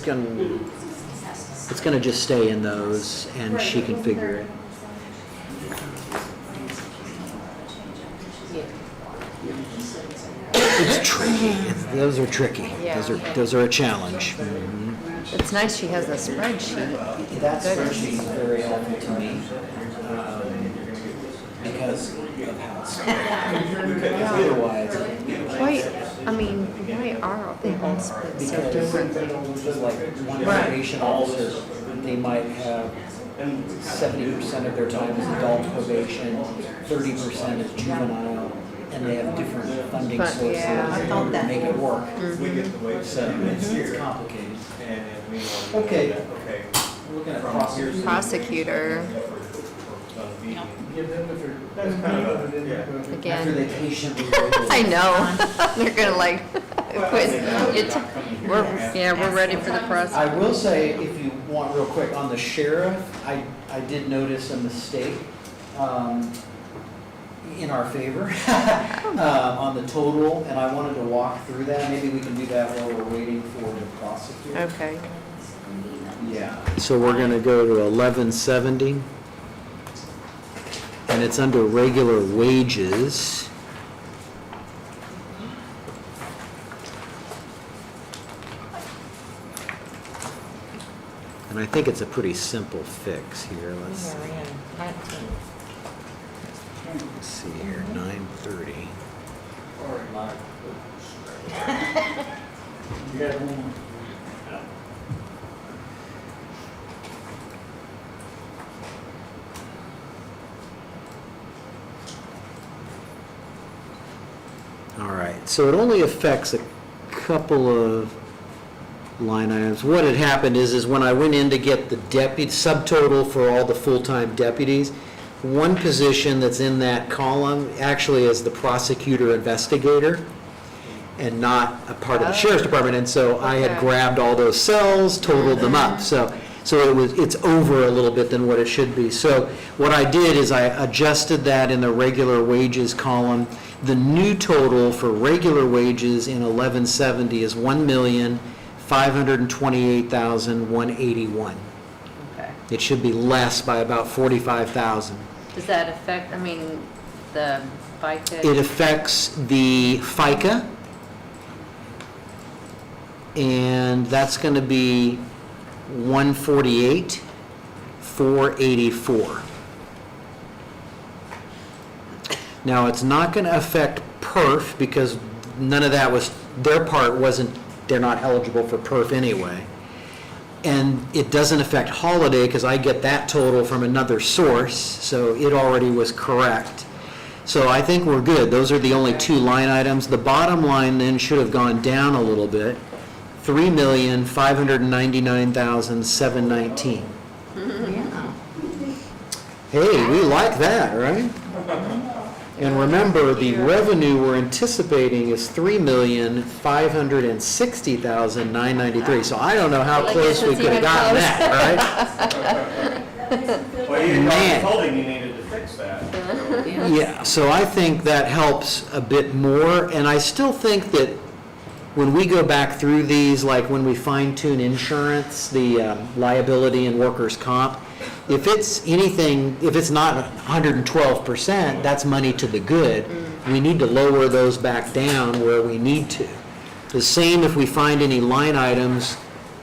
gonna just stay in those and she can figure it. It's tricky. Those are tricky. Yeah. Those are a challenge. Mhm. It's nice she has a spreadsheet. That Good. spreadsheet is very helpful to me, because of how it's otherwise. Why, I mean, why are they all split so differently? Because like one probation officer, they might have 70% of their time is adult probation, 30% is juvenile, and they have different funding But, sources yeah. to make it work. Mhm. So it's complicated. Okay, we're looking at prosecutor. Prosecutor, Give them if they're, that's kind of what it is. After again. they patiently wait. I know. They're gonna like, we're ready for the prosecutor. I will say, if you want real quick, on the sheriff, I did notice a mistake in our favor on the total, and I wanted to walk through that. Maybe we can do that while we're waiting for the prosecutor. Okay. Yeah. So we're gonna go to 1170. And it's under regular wages. And I think it's a pretty simple fix here. Let's see here, 930. You got one. All right, so it only affects a couple of line items. What had happened is when I went in to get the deputy subtotal for all the full-time deputies, one position that's in that column actually is the prosecutor investigator and not a part of the sheriff's department. And so I had Okay. grabbed all those cells, totaled them up. So it's over a little bit than what it should be. So what I did is I adjusted that in the regular wages column. The new total for regular wages in 1170 is $1,528,181. Okay. It should be less by about 45,000. Does that affect, I mean, the FICA? It affects the FICA, and that's going to be 148,484. Now, it's not going to affect PERF because none of that was, their part wasn't, they're not eligible for PERF anyway. And it doesn't affect holiday because I get that total from another source, so it already was correct. So I think we're good. Those are the only two line items. The bottom line then should have gone down a little bit, $3,599,719. Hey, we like that, right? And remember, the revenue we're anticipating is $3,560,993. So I don't know how close we could have gotten that, right? Well, you Man. told him you needed to fix that. Yeah, so I think that helps a bit more, and I still think that when we go back through these, like when we fine tune insurance, the liability and workers' comp, if it's anything, if it's not 112%, that's money to the good. We need to lower those back down where we need to. The same if we find any line items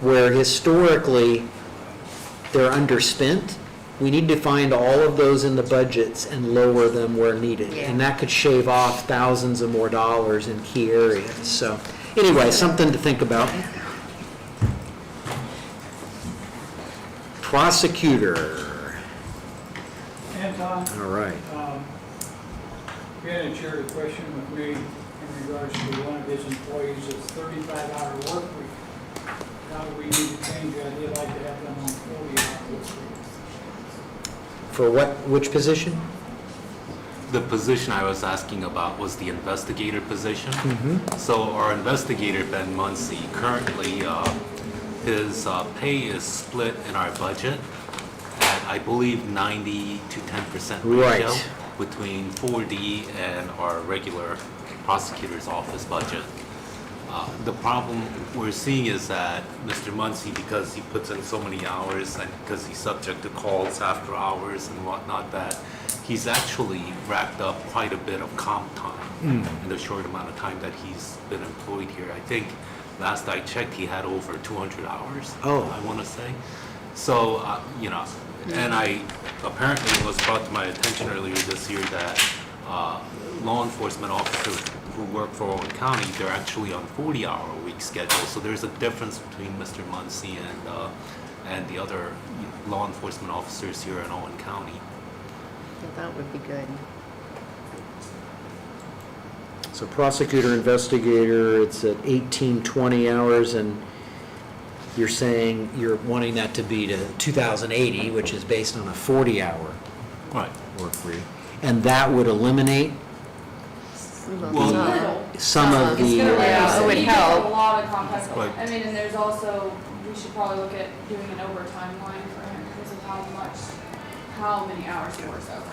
where historically they're underspent, we need to find all of those in the budgets and lower them where needed. Yeah. And that could shave off thousands of more dollars in key areas. So anyway, something to think about. Prosecutor. Anton, All right. Brandon shared a question with me in regards to one of his employees, a 35-hour work week. Now we need to change the idea, like to have them on 40 hours. For what, which position? The position I was asking about was the investigator position. So our investigator, Ben Muncy, currently, his pay is split in our budget at, I believe, 90 to 10% ratio Right. between 4D and our regular prosecutor's office budget. The problem we're seeing is that Mr. Muncy, because he puts in so many hours and because he's subject to calls after hours and whatnot, that he's actually racked up quite a bit of comp time in the short amount of time that he's been employed here. I think last I checked, he had over 200 hours, Oh. I want to say. So, and apparently it was brought to my attention earlier this year that law enforcement officers who work for Owen County, they're actually on 40-hour-a-week schedule. So there's a difference between Mr. Muncy and the other law enforcement officers here in Owen County. Well, that would be good. So prosecutor, investigator, it's at 18, 20 hours, and you're saying you're wanting that to be to 2,080, which is based on a 40-hour Right. work week. And that would eliminate Well, some of the... Yeah, it would You help. get a lot of complex, Right. I mean, and there's also, we should probably look at doing an overtime line for him because of how many hours he works over.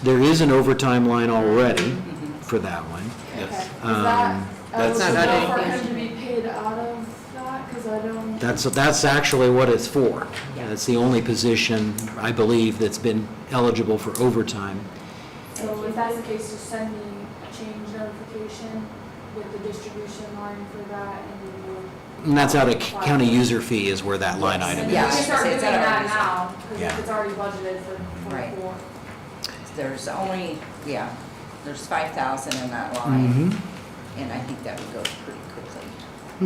There is an overtime line already for that one. Okay, Yes. is that That's not eligible for anything. him to be paid out of that? Cause I don't. That's actually what it's for. It's the only position, I believe, that's been eligible for overtime. So if that's the case, just send me a change notification with the distribution line for that and then we'll. And that's out of county user fee is where that line item And is. we Yeah, can start doing it's at our that user. now, cause Yeah. if it's already budgeted for Right. 24. There's only, there's 5,000 in that line, Mhm. and I think that would go pretty quickly.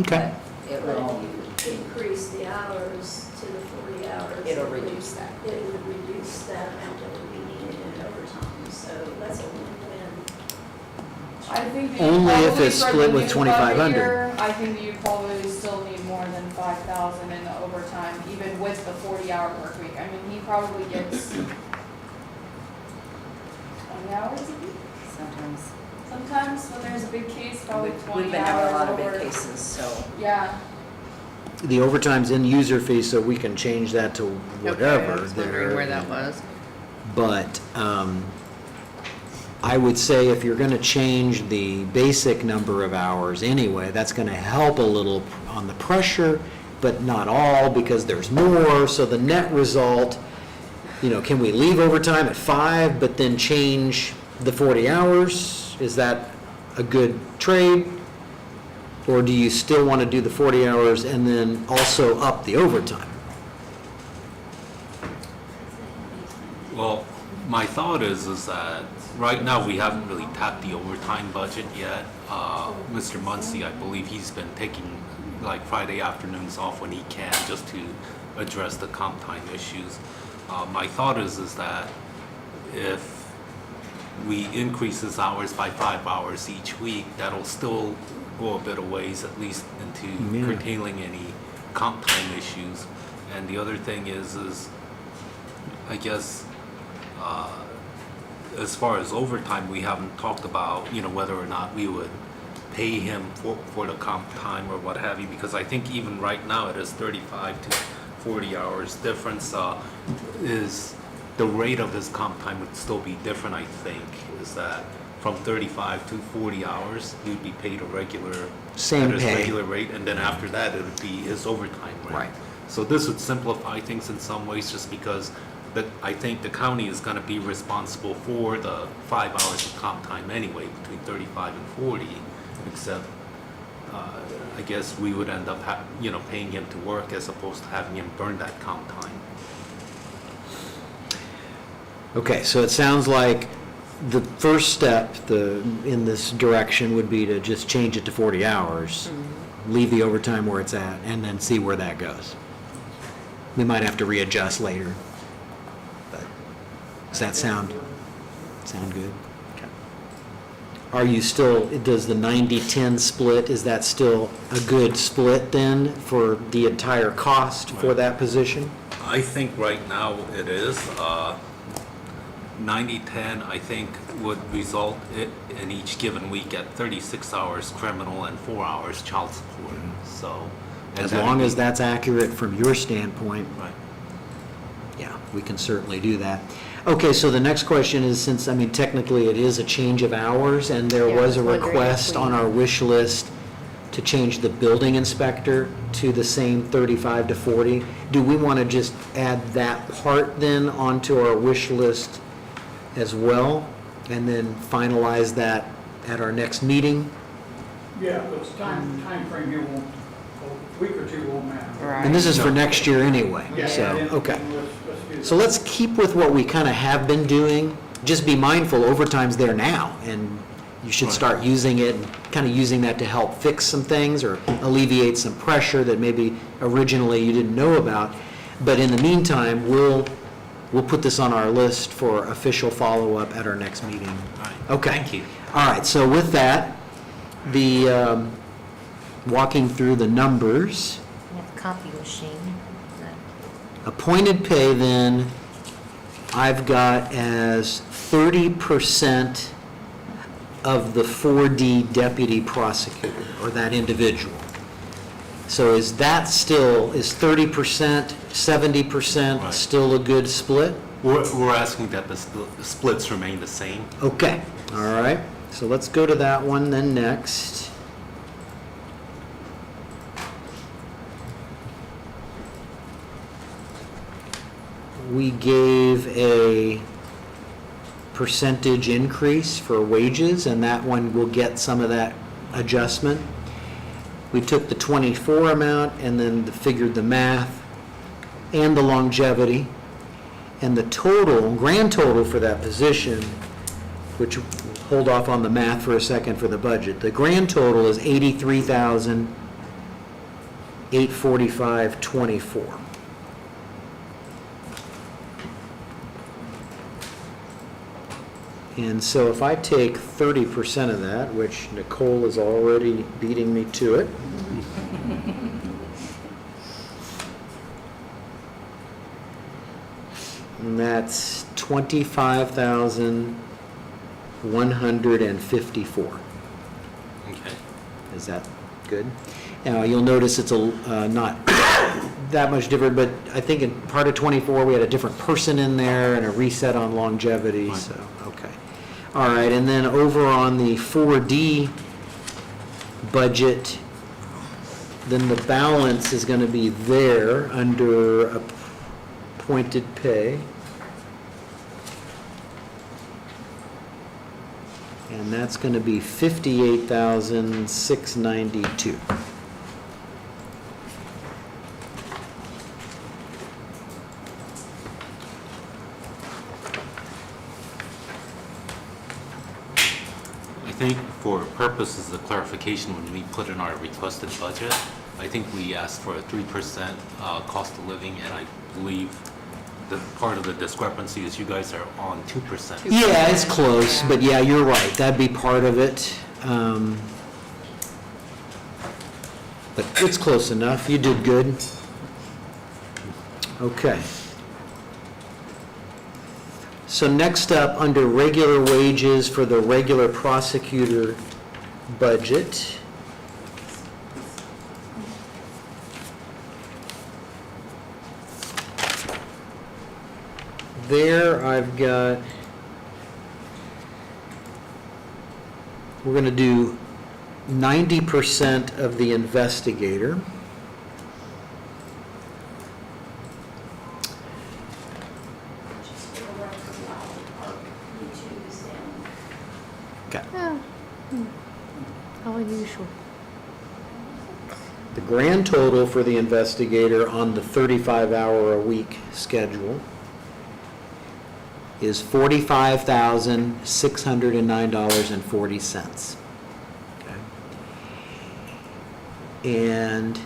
Okay. But it But will, if you increase the hours to the 40 hours. it'll it would- reduce that. It would reduce that amount that would be needed in overtime, so that's a win-win. I think that you Only if probably it's for split the with new 2,500. budget year, I think you probably still need more than 5,000 in the overtime, even with the 40-hour work week. I mean, he probably gets 20 hours a week. Sometimes. Sometimes when there's a big case, probably 20 We've been hours having a lot of over. big cases, so. Yeah, The overtime's in user fee, so we can change that to whatever. Okay, I was wondering where that was. But I would say if you're going to change the basic number of hours anyway, that's going to help a little on the pressure, but not all, because there's more. So the net result, can we leave overtime at 5, but then change the 40 hours? Is that a good trade? Or do you still want to do the 40 hours and then also up the overtime? Well, my thought is that right now we haven't really tapped the overtime budget yet. Mr. Muncy, I believe he's been taking like Friday afternoons off when he can just to address the comp time issues. My thought is that if we increase his hours by 5 hours each week, that'll still go a bit of ways, at least into Yeah. curtailing any comp time issues. And the other thing is I guess, as far as overtime, we haven't talked about, whether or not we would pay him for the comp time or what have you, because I think even right now it is 35 to 40 hours difference. Is the rate of his comp time would still be different, I think, is that from 35 to 40 hours, he would be paid a regular, Same at his pay. regular rate, and then after that, it would be his overtime rate. Right. So this would simplify things in some ways, just because I think the county is gonna be responsible for the 5 hours of comp time anyway, between 35 and 40, except, I guess we would end up paying him to work as opposed to having him burn that comp time. Okay, so it sounds like the first step in this direction would be to just change it to 40 hours, leave the overtime where it's at, and then see where that goes. We might have to readjust later. But does that sound good? are you still, does the 90-10 split, is that still a good split then for the entire cost for that position? I think right now it is. 90-10, I think, would result in each given week at 36 hours criminal and 4 hours child support, so. As long as that's accurate from your standpoint, Right. yeah, we can certainly do that. Okay, so the next question is, since, I mean, technically it is a change of hours, and there Yeah, I was a was wondering if request we- on our wish list to change the building inspector to the same 35 to 40, do we want to just add that part then onto our wish list as well, and then finalize that at our next meeting? Yeah, but time frame here won't, a week or two won't matter. Right. And this is for next year anyway, Yeah, so, then- okay. then let's do that. So let's keep with what we kind of have been doing. Just be mindful, overtime's there now, and you should Right. start using it, and kind of using that to help fix some things or alleviate some pressure that maybe originally you didn't know about. But in the meantime, we'll put this on our list for official follow-up at our next meeting. All right. Okay. Thank you. All right, so with that, the, walking through the numbers, We have a copy machine. appointed pay then, I've got as 30% of the 4D deputy prosecutor, or that individual. So is that still, is 30%, 70% Right. still a good split? We're asking that the splits remain the same. Okay, all right, so let's go to that one then next. We gave a percentage increase for wages, and that one will get some of that adjustment. We took the 24 amount and then figured the math and the longevity, and the total, grand total for that position, which, hold off on the math for a second for the budget, the grand total is $83,845.24. And so if I take 30% of that, which Nicole is already beating me to it, and that's 25,154. Okay. Is that good? Now, you'll notice it's not that much different, but I think in part of 24, we had a different person in there and a reset on longevity, Right. so, okay. All right, and then over on the 4D budget, then the balance is going to be there under appointed pay. And that's going to be 58,692. I think for purposes of clarification, when we put in our requested budget, I think we asked for a 3% cost of living, and I believe that part of the discrepancy is you guys are on 2%. Yeah, it's close, but yeah, you're right, that'd be part of it. But it's close enough, you did good. Okay. So next up, under regular wages for the regular prosecutor budget. There I've got, we're going to do 90% of the investigator. Just for the record, our YouTube is down. Okay. How unusual. The grand total for the investigator on the 35-hour-a-week schedule is $45,609.40. Okay. And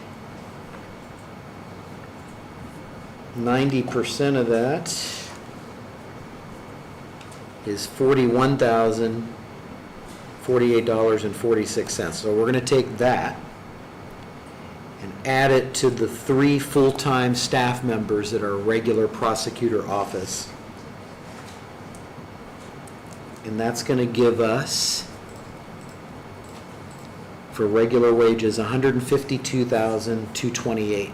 90% of that is $48.46. So we're going to take that and add it to the 3 full-time staff members at our regular prosecutor office. And that's going to give us, for regular wages, $152,228.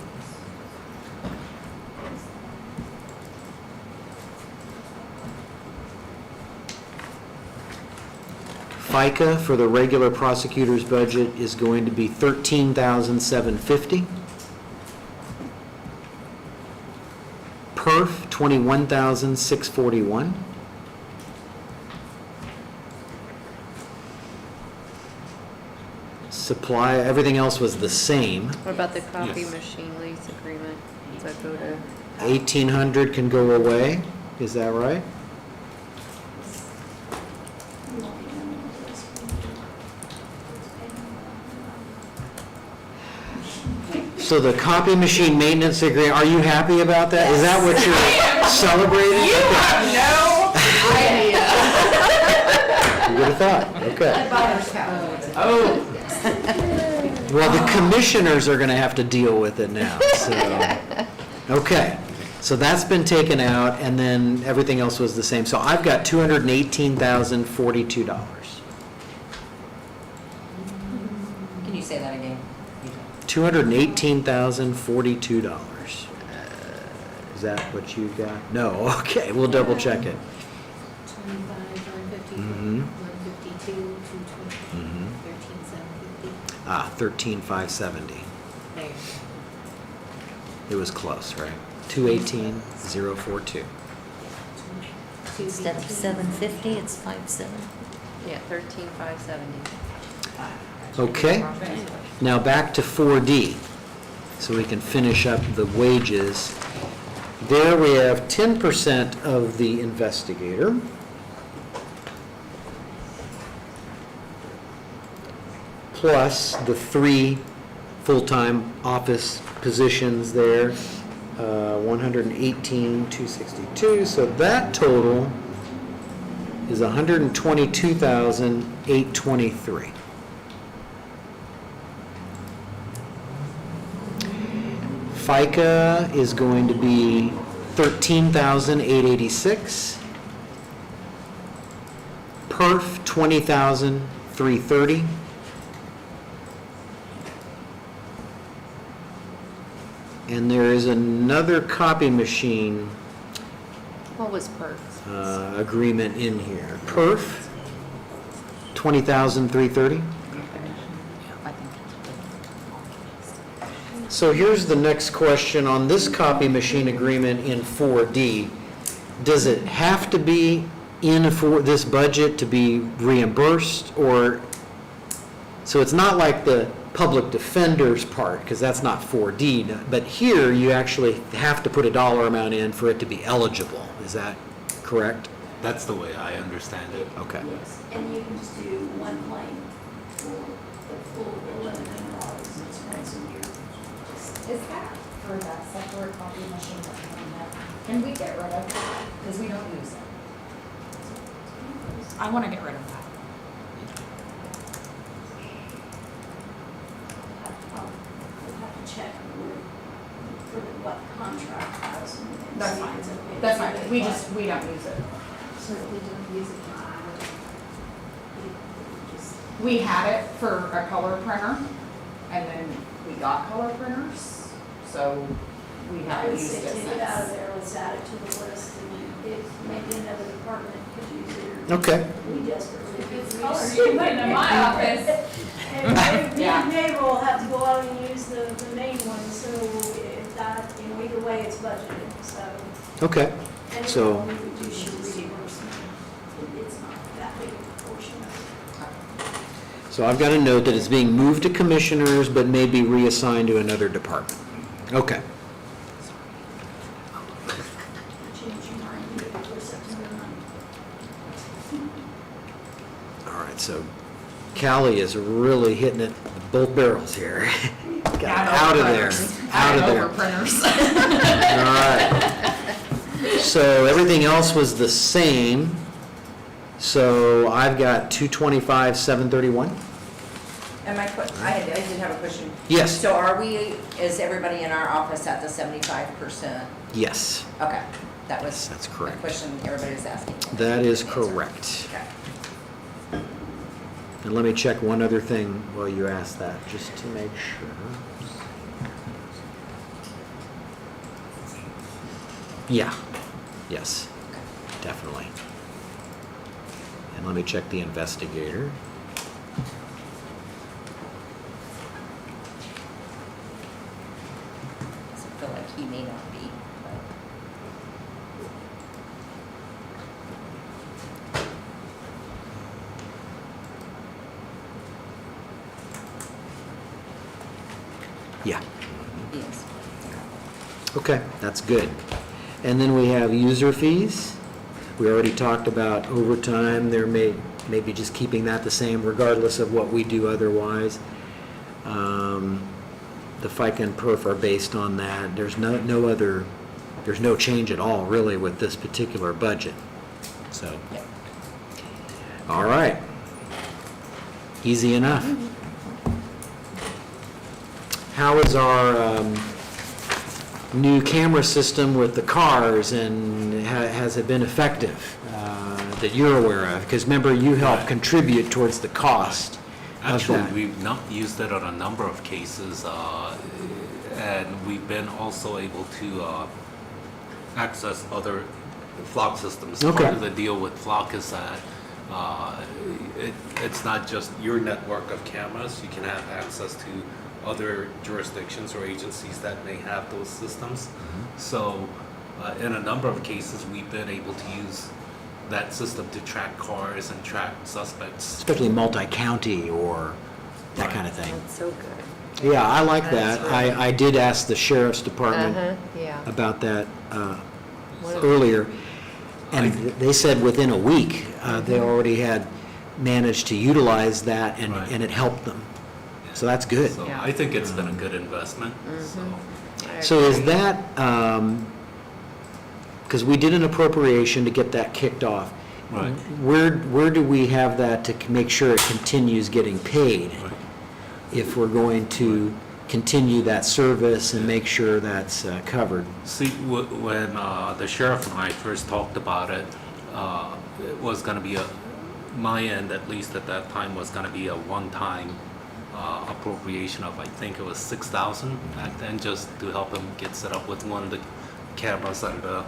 FICA for the regular prosecutor's budget is going to be $13,750. PERF, $21,641. Supply, everything else was the same. What about the copy Yes. machine lease agreement? Does that go to? 1,800 can go away, is that right? We won't be doing this. So the copy machine maintenance agreement, are you happy about that? Is that what you're celebrating? You have no idea. You would have thought, okay. Oh. Well, the commissioners are gonna have to deal with it now, so. Okay, so that's been taken out, and then everything else was the same. So I've got $218,042. Can you say that again? $218,042. Is that what you got? No, okay, we'll double check it. 25, 152, 220, 13,750. 13,570. There. It was close, right? 218,042. Instead of 750, it's 57. Yeah, 13,570. Okay, now back to 4D, so we can finish up the wages. There we have 10% of the investigator. Plus the 3 full-time office positions there, 118,262. So that total is 122,823. FICA is going to be 13,886. PERF, 20,330. And there is another copy machine What was perks? agreement in here. PERF, 20,330. So here's the next question on this copy machine agreement in 4D. Does it have to be in for this budget to be reimbursed, or, so it's not like the public defender's part, because that's not 4D, but here you actually have to put a dollar amount in for it to be eligible. Is that correct? That's the way I understand it. Okay. Yes, and you can just do one claim for the full $1,100, it's once a year. Is that for that separate copy machine that we have? Can we get rid of that? Because we don't use it. I want to get rid of that. We'll have to check for what contract has. and That's see if fine. it's okay. That's fine. We don't use it. So if we don't use it, just We had it for a color printer, and then we got color printers, so we I haven't would used say it take it out of since. there, let's add it to the list, and if maybe another department could use it, or Okay. we desperately. If it's we color, just- you can put it in my office. And Yeah. maybe we'll have to go out and use the main one, so if that, either way, it's budgeted, so. Okay. And if So- we reduce your reimbursement, it's not that big a portion of it. So I've got a note that it's being moved to commissioners, but may be reassigned to another department. Okay. Change your mind before September 9th. All right, so Callie is really hitting it with both barrels here. Got out of there, out of there. printers. All right. So everything else was the same. So I've got 225, 731. And I did have a question. Yes. So are we, is everybody in our office at the 75%? Yes, Okay, that's correct. the question everybody was asking. That is Answer. correct. Okay. And let me check one other thing while you ask that, just to make sure. Yeah, yes, definitely. And let me check the investigator. I feel like he may not be, but. Yeah. Yes. Okay, that's good. And then we have user fees. We already talked about overtime. There maybe just keeping that the same regardless of what we do otherwise. The FICA and perf are based on that. There's no change at all really with this particular budget. So, all right. Easy enough. How is our new camera system with the cars, and has it been effective that you're aware of? Because remember, you helped contribute towards the cost of Actually, that. we've not used it on a number of cases, and we've been also able to access other flock systems. Okay. Part of the deal with flock is that it's not just your network of cameras. You can have access to other jurisdictions or agencies that may have those systems. So in a number of cases, we've been able to use that system to track cars and track suspects. Especially multi-county or that kind of thing. That's so good. Yeah, I like that. That's really- I did ask the sheriff's department Yeah. about that What- earlier, and they said within a week, they already had managed to utilize that, and Right. and it helped them. So that's good. So Yeah. I think it's been a good investment, So is that, because we did an appropriation to get that kicked off. Right. Where do we have that to make sure it continues getting paid? Right. If we're going to continue that service and make sure that's covered? See, when the sheriff and I first talked about it, it was gonna be my end, at least at that time, was gonna be a one-time appropriation of, I think it was 6,000 back then, just to help him get set up with one of the cameras at the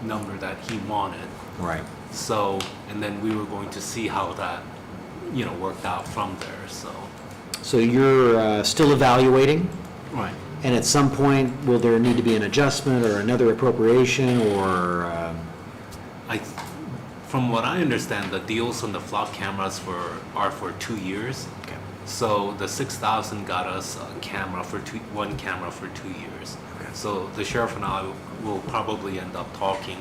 number that he wanted. Right. So, and then we were going to see how that, worked out from there, so. So you're still evaluating? Right. And at some point, will there need to be an adjustment or another appropriation or? From what I understand, the deals on the flock cameras are for 2 years. Okay. So the 6,000 got us one camera for 2 years. Okay. So the sheriff and I will probably end up talking.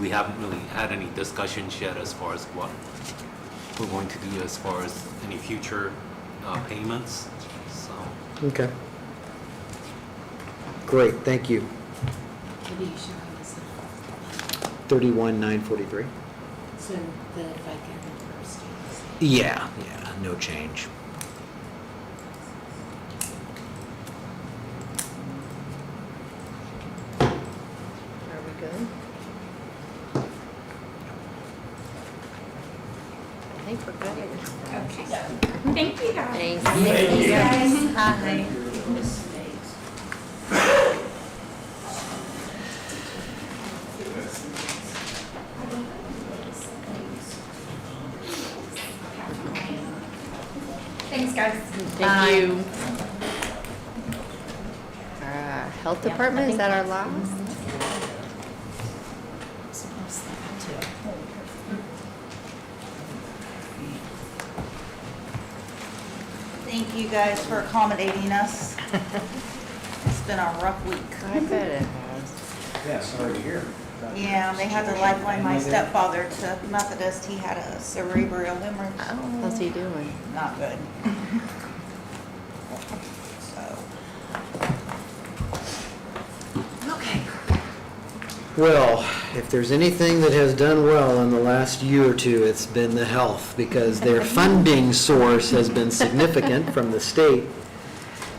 We haven't really had any discussions yet as far as what we're going to do as far as any future payments. So Okay. Great, thank you. What are you showing us? 31,943? So the FICA and first years. Yeah, no change. Are we good? I think we're good. Thank you guys. Thanks. Thank you guys. Hi. Thanks, guys. Thank you. Health department, is that our last? Thank you guys for accommodating us. It's been a rough week. I bet it has. Yeah, sorry to hear. Yeah, they had to lifeline my stepfather to Methodist. He had a cerebral hemorrhage. How's he doing? Not good. So. Okay. Well, if there's anything that has done well in the last year or two, it's been the health, because their funding source has been significant from the state,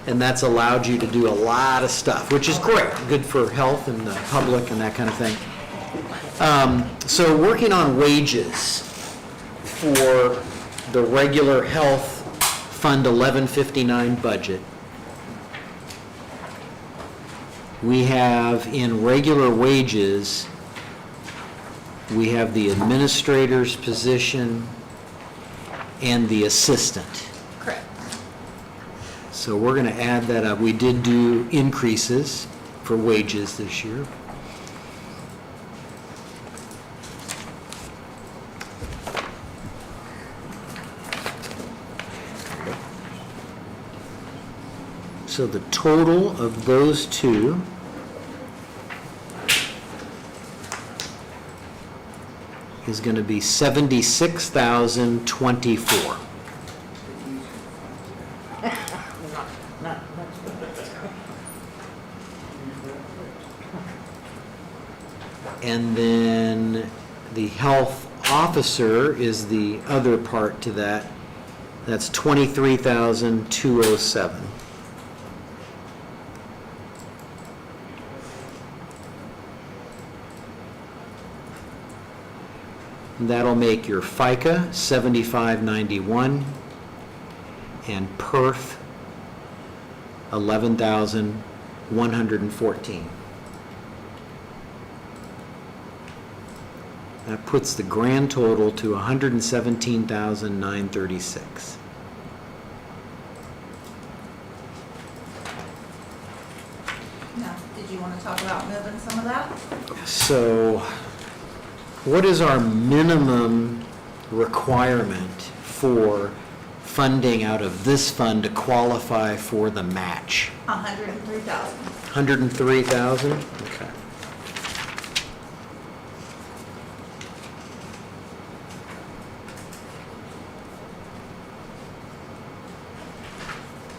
and that's allowed you to do a lot of stuff, which is great, good for health and the public and that kind of thing. So working on wages for the regular health Fund 1159 budget. We have in regular wages, we have the administrator's position and the assistant. Correct. So we're going to add that up. We did do increases for wages this year. So the total of those two is going to be 76,024. And then the health officer is the other part to that. That's 23,207. That'll make your FICA 7591 and PERF 11,114. That puts the grand total to 117,936. Now, did you want to talk about moving some of that? So, what is our minimum requirement for funding out of this fund to qualify for the match? 103,000. 103,000? Okay.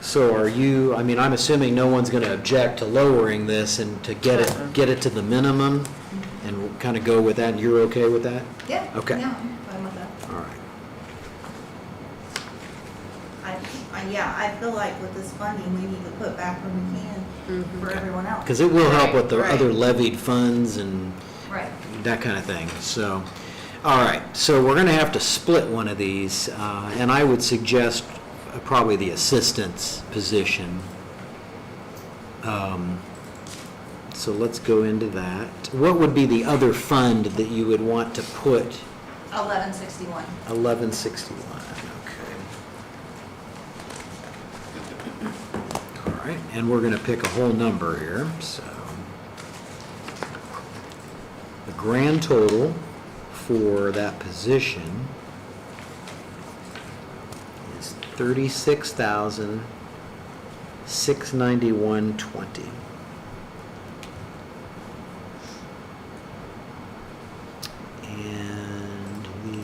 So are you, I mean, I'm assuming no one's going to object to lowering this and to get it to the minimum and we'll kind of go with that, and you're okay with that? Yeah. Okay. Yeah, I'm fine with that. All right. Yeah, I feel like with this funding, we need to put back where we can for everyone else. Because it will help with the Right. other levied funds and Right. that kind of thing. So, all right, so we're going to have to split one of these, and I would suggest probably the assistant's position. So let's go into that. What would be the other fund that you would want to put? 1161. 1161, okay. All right, and we're going to pick a whole number here, so. The grand total for that position is $36,691.20. And the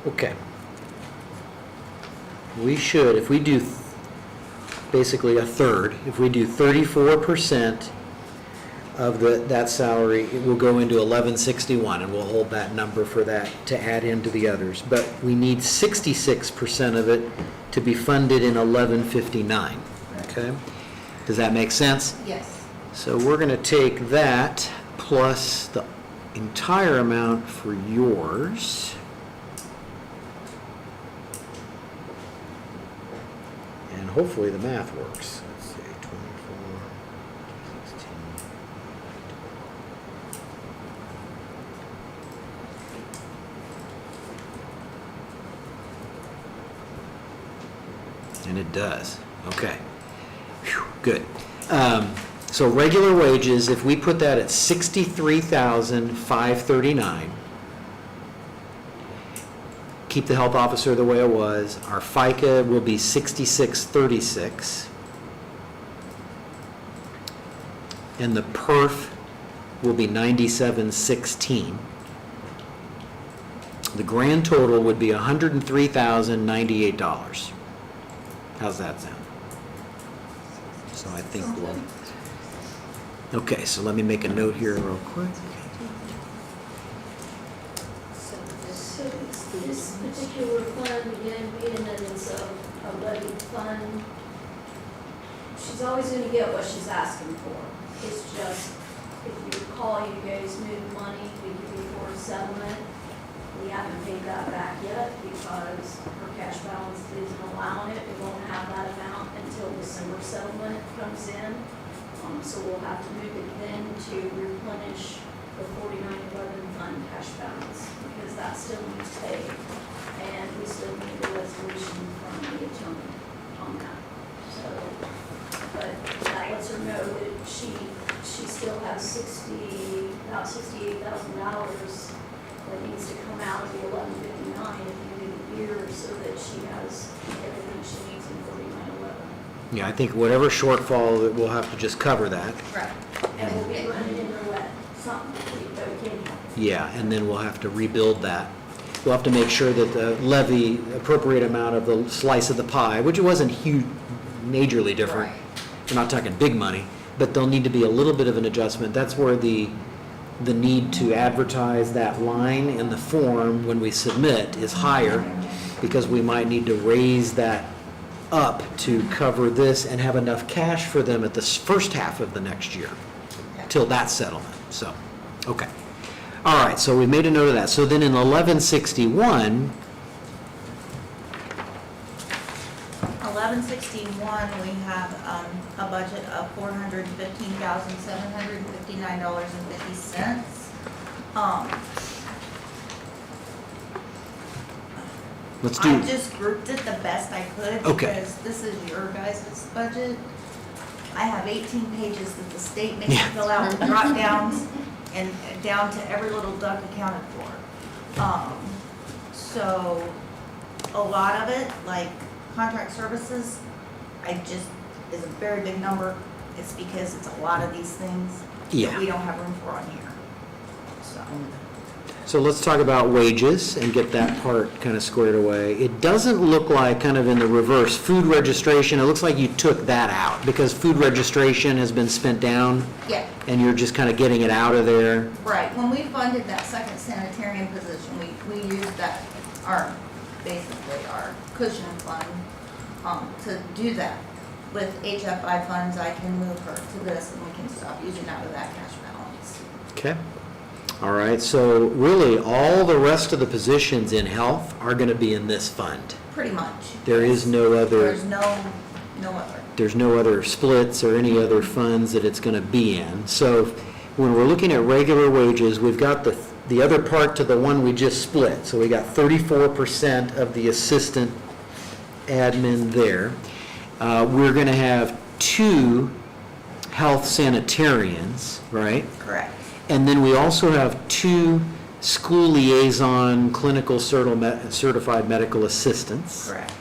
Okay. We should, if we do basically a third, if we do 34% of that salary, it will go into 1161, and we'll hold that number for that to add into the others. But we need 66% of it to be funded in 1159, okay? Does that make sense? Yes. So we're going to take that plus the entire amount for yours. And hopefully the math works. Let's see, 24, 16. And it does. Okay. Whew, good. So regular wages, if we put that at 63,539, keep the health officer the way it was. Our FICA will be 6636. And the perf will be 9716. The grand total would be $103,098. How's that sound? So I think we'll... Okay, so let me make a note here real quick. So this particular fund, again, being that it's a levied fund, she's always gonna get what she's asking for. It's just, if you recall, you guys moved money before settlement. We haven't paid that back yet because her cash balance isn't allowing it. We won't have that amount until December settlement comes in. So we'll have to move it then to replenish the 4911 fund cash balance because that still needs paid. And we still need a resolution from the attorney on that. So, but that lets her know that she still has about $68,000 that needs to come out of the 1159 at the end of the year so that she has everything she needs in 4911. Yeah, I think whatever shortfall, that we'll have to just cover that. Right. And we'll be running in her wet, something that we can. Yeah, and then we'll have to rebuild that. We'll have to make sure that the levy appropriate amount of the slice of the pie, which it wasn't huge, majorly different. Right. We're not talking big money, but there'll need to be a little bit of an adjustment. That's where the need to advertise that line in the form when we submit is higher, because we might need to raise that up to cover this and have enough cash for them at the first half of the next year, till that settlement. So, okay. All right, so we made a note of that. So then in 1161, 1161, we have a budget of $415,759.50. let's do, I just grouped it the best I could Okay. because this is your guys' budget. I have 18 pages that the state makes you Yeah. fill out with drop downs and down to every little duck accounted for. So a lot of it, like contract services, is a very big number. It's because it's a lot of these things Yeah. that we don't have room for on here. so let's talk about wages and get that part kind of squared away. It doesn't look like, kind of in the reverse, food registration, it looks like you took that out because food registration has been spent down Yeah, and you're just kind of getting it out of there. right. When we funded that second sanitarian position, we used that, basically our cushion fund, to do that. With HFI funds, I can move her to this and we can stop using out of that cash balance. Okay. All right, so really, all the rest of the positions in health are going to be in this fund. Pretty much. There is no other, There's no other. there's no other splits or any other funds that it's going to be in. So when we're looking at regular wages, we've got the other part to the one we just split. So we got 34% of the assistant admin there. We're going to have 2 health sanitarians, right? Correct. And then we also have 2 school liaison clinical certified medical assistants. Correct.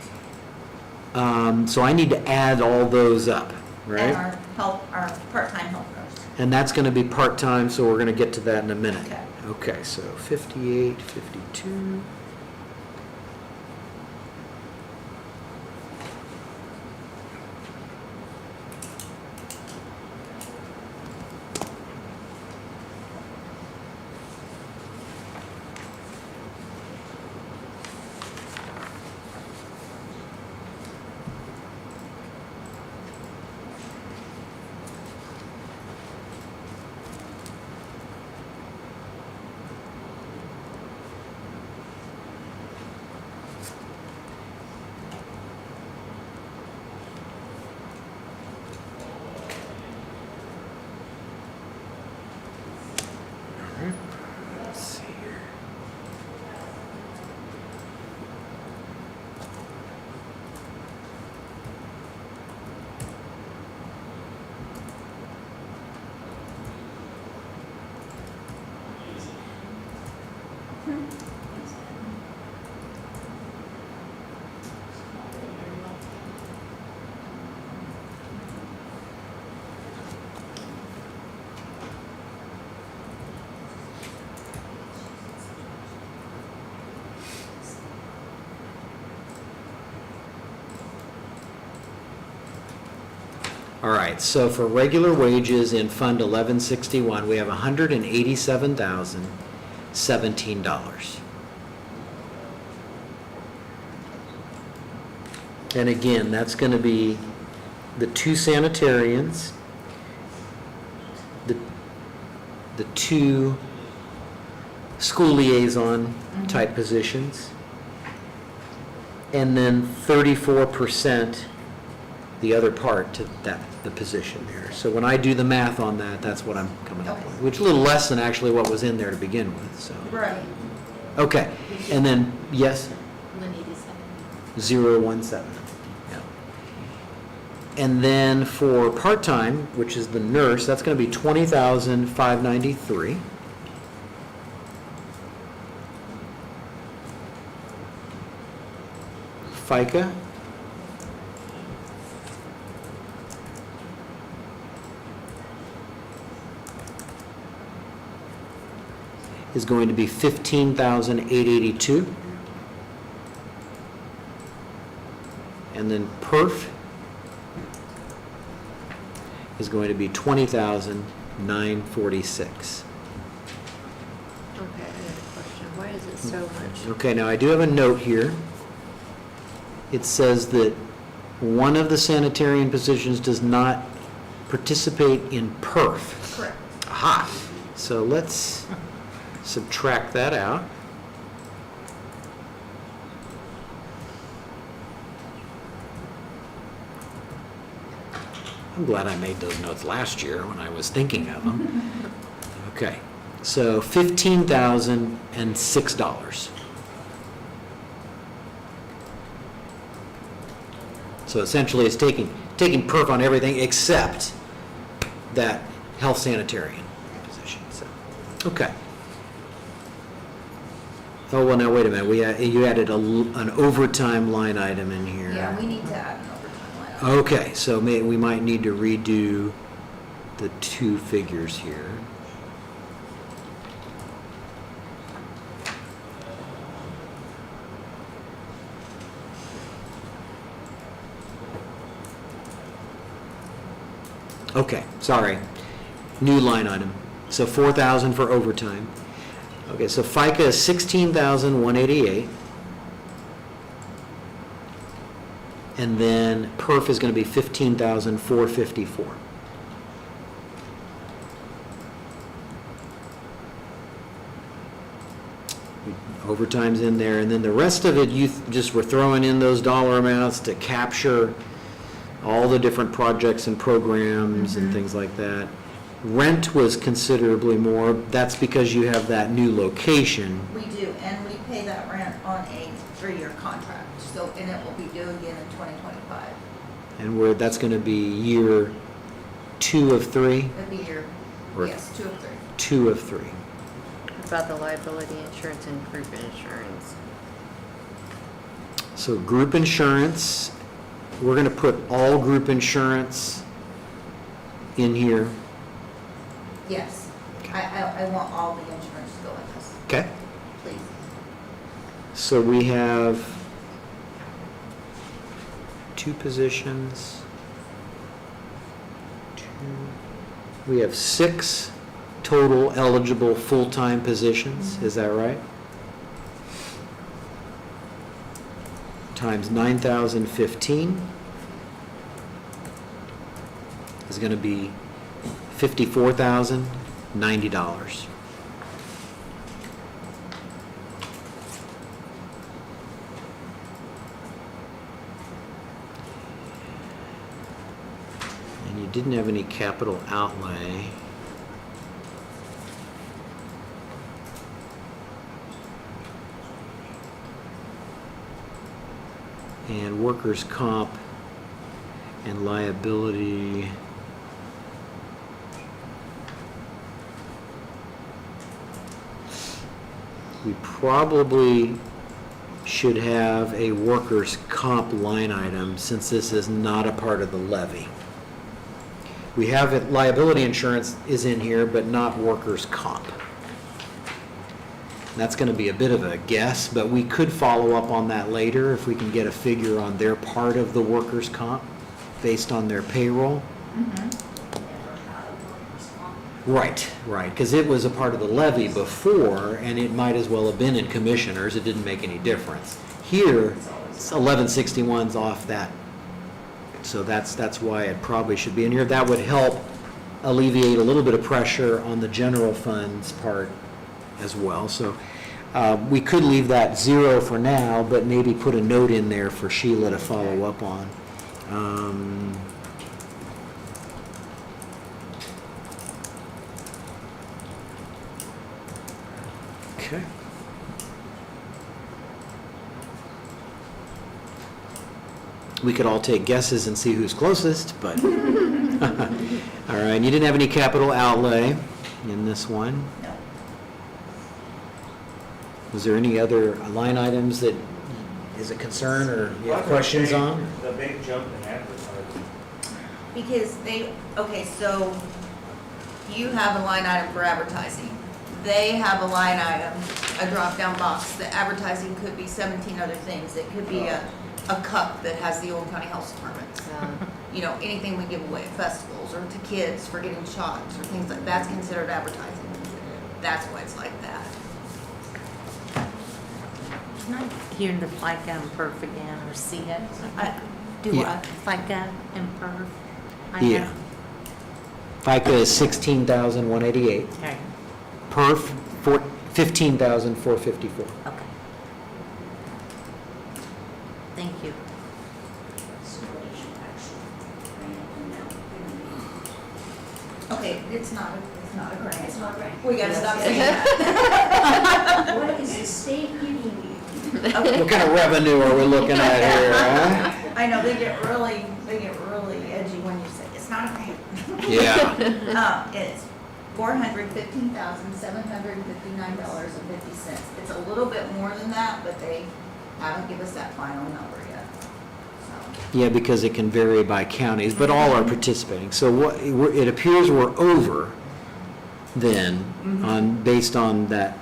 So I need to add all those up, And right? our part-time help nurse. And that's going to be part-time, so we're going to get to that in a minute. Okay. Okay, so 58, 52. All right, so for regular wages in Fund 1161, we have $187,017. And again, that's going to be the 2 sanitarians, the 2 school liaison type positions, and then 34% the other part to the position there. So when I do the math on that, that's what I'm coming up with, which is a little less than actually what was in there to begin with, so. Right. Okay, and then, yes? 017. Yeah. And then for part-time, which is the nurse, that's going to be $20,593. FICA. Is going to be $15,882. And then PERF is going to be $20,946. Okay, I have a question. Why is it so much? Okay, now I do have a note here. It says that one of the sanitarian positions does not participate in PERF. Correct. Aha, so let's subtract that out. I'm glad I made those notes last year when I was thinking of them. Okay, so $15,006. So essentially it's taking perf on everything except that health sanitarian position, so, okay. Oh, well, now, wait a minute, you added an overtime line item in here. Yeah, we need to add an overtime line item. Okay, so we might need to redo the 2 figures here. Okay, sorry, new line item, so 4,000 for overtime. Okay, so FICA is 16,188. And then PERF is going to be 15,454. Overtime's in there, and then the rest of it, you just were throwing in those dollar amounts to capture all the different projects and programs and things like that. Rent was considerably more. That's because you have that new location. We do, and we pay that rent on a 3-year contract, so, and it will be due again in 2025. And that's going to be year 2 of 3? It'll be year, Or- yes, 2 of 3. 2 of 3. What about the liability insurance and group insurance? So group insurance, we're going to put all group insurance in here. Yes, I want all the insurance to go with this, Okay. please. So we have 2 positions. We have 6 total eligible full-time positions, is that right? Times 9,015 is going to be $54,090. And you didn't have any capital outlay. And workers' comp and liability. we probably should have a workers' comp line item, since this is not a part of the levy. We have it, liability insurance is in here, but not workers' comp. That's going to be a bit of a guess, but we could follow up on that later if we can get a figure on their part of the workers' comp based on their payroll. Right, because it was a part of the levy before, and it might as well have been in commissioners. It didn't make any difference. Here, 1161's off that, so that's why it probably should be in here. That would help alleviate a little bit of pressure on the general fund's part as well. So we could leave that 0 for now, but maybe put a note in there for Sheila to follow up on. Okay. We could all take guesses and see who's closest, but, all right, you didn't have any capital outlay in this one? No. Was there any other line items that is a concern or you have questions on? The big jump in advertising. Because okay, so you have a line item for advertising. They have a line item, a drop-down box. The advertising could be 17 other things. It could be a cup that has the Old County Health Department. You know, anything we give away at festivals or to kids for getting shots or things like that's considered advertising. That's why it's like that. Can I hear the FICA and perf again, or see it? Do Yeah. FICA and perf? Yeah. FICA is 16,188. Okay, Perf, 15,454. okay. Thank you. Okay, it's not a grant. It's not right. We gotta stop saying that. What is the state giving you? What kind of revenue are we looking at here, huh? I know, they get really edgy when you say, it's not a grant. Yeah. It's $415,759.50. It's a little bit more than that, but they haven't given us that final number yet. So, Yeah, because it can vary by counties, but all are participating. So what, it appears we're over then, based on that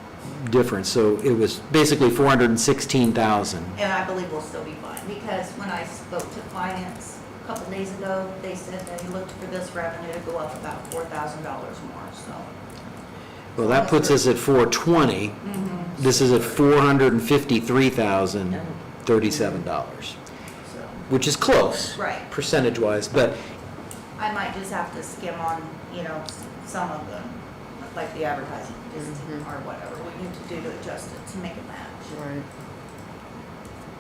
difference. So it was basically 416,000. and I believe we'll still be fine, because when I spoke to finance a couple days ago, they said they looked for this revenue to go up about $4,000 more, so. Well, that puts us at 420. This is at $453,037, So, which is close. Right. Percentage-wise, but I might just have to skim on, some of them, like the advertising, or whatever we need to do to adjust it to make it match. Right.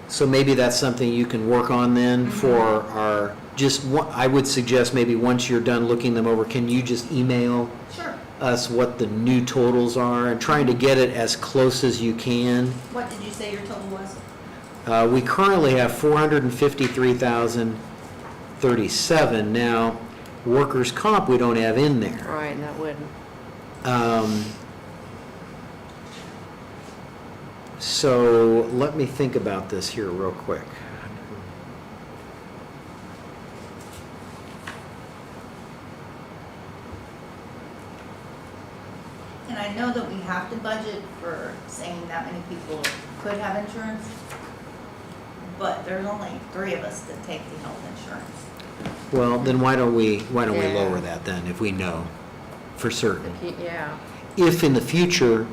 so maybe that's something you can work on then for our, I would suggest maybe once you're done looking them over, can you just email Sure. us what the new totals are and trying to get it as close as you can? What did you say your total was? We currently have 453,037. Now, workers' comp we don't have in there. Right, that would, So let me think about this here real quick. And I know that we have to budget for saying that many people could have insurance, but there's only 3 of us that take the health insurance. Well, then why don't we Yeah. lower that then, if we know for certain? yeah. If in the future,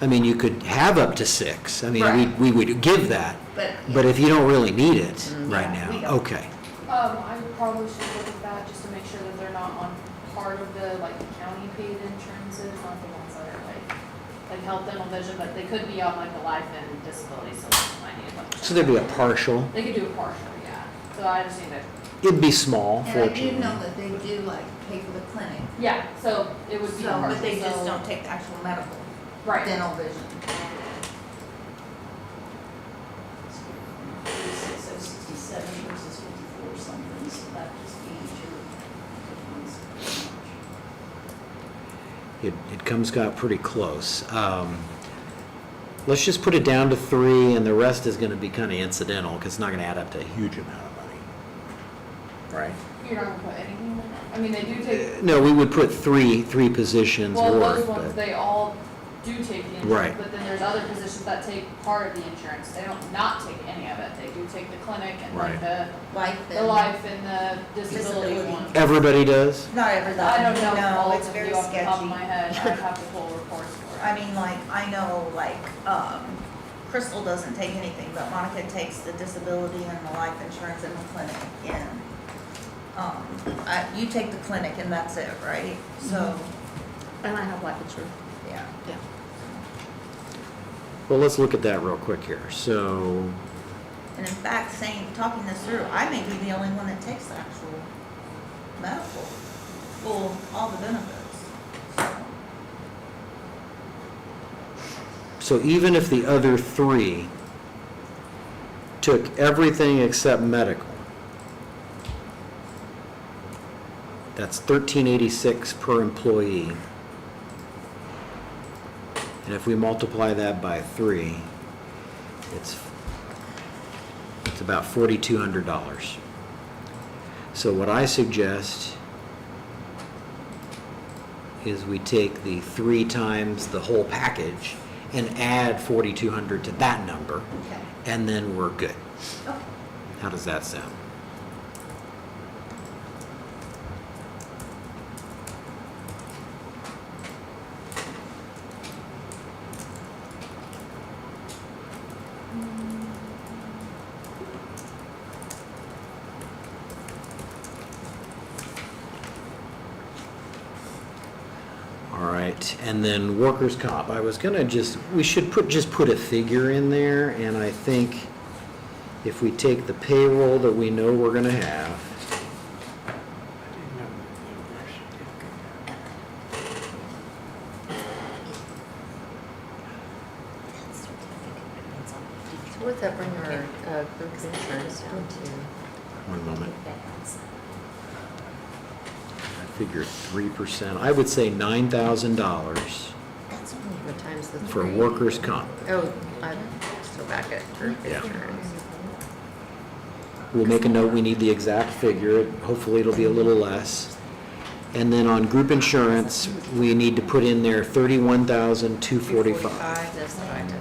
I mean, you could have up to 6. I mean, Right. we would give that, But, but if you don't really need it right Yeah, we now, don't. okay. I probably should look at that just to make sure that they're not on part of the, like, the county paid insurances, not the ones that are like health, dental, vision, but they could be on like the life and disability, so I need to. So there'd be a partial, They could do a partial, yeah, so I just need to, it'd be small, and I do fortunately. know that they do like pay for the clinic, yeah, so it would be so, partial, but they just so- don't take the actual medical, Right. dental, vision. So 67 versus 54 something, so that just means your difference. It comes out pretty close. let's just put it down to 3, and the rest is gonna be kinda incidental, because it's not gonna add up to a huge amount of money. Right? You're not gonna put anything in there? I mean, they do take, No, we would put three positions well, those worth, ones, but, they all do take the Right. insurance, but then there's other positions that take part of the insurance. They don't not take any of it. They do take the clinic and like Right. the life and the disability one. everybody does? Not everybody. I don't know No, all it's of very you off the top of sketchy. my head. I'd have to pull reports for it. I mean, like, I know, like, Crystal doesn't take anything, but Monica takes the disability and the life insurance and the clinic, and, you take the clinic and that's it, right? So, And I have life insurance. yeah. Well, let's look at that real quick here. So, And in fact, talking this through, I may be the only one that takes the actual medical, well, all the benefits, so. so even if the other 3 took everything except medical, that's $13.86 per employee. And if we multiply that by 3, it's about $4,200. So what I suggest is we take the 3 times the whole package and add 4,200 to that number, Okay. and then we're good. Okay. How does that sound? All right, and then workers' comp. I was gonna we should put a figure in there, and I think if we take the payroll that we know we're gonna have, So what's that bring our group insurance down to? one moment. I figure 3%, I would say $9,000 That's only what times the for 3? workers' comp. Oh, I'm still back at group Yeah. insurance. We'll make a note, we need the exact figure, hopefully it'll be a little less. And then on group insurance, we need to put in there $31,245. That's what I did.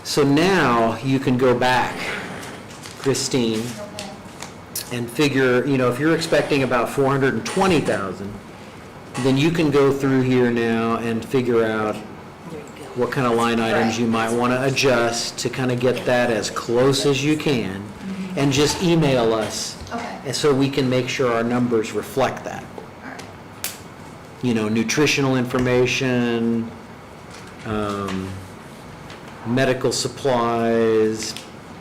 So now you can go back, Christine, and figure, if you're expecting about 420,000, then you can go through here now and figure out what kind of line items you might want to adjust to kind of get that as close as you can, and just email us, Okay. and so we can make sure our numbers reflect that. All right. Nutritional information, medical supplies,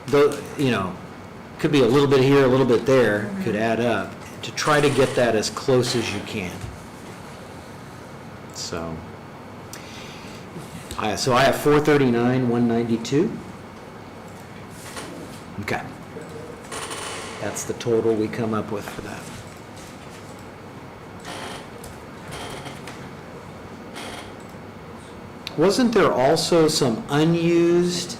could be a little bit here, a little bit there, could add up, to try to get that as close as you can. So I have 439,192. Okay. That's the total we come up with for that. Wasn't there also some unused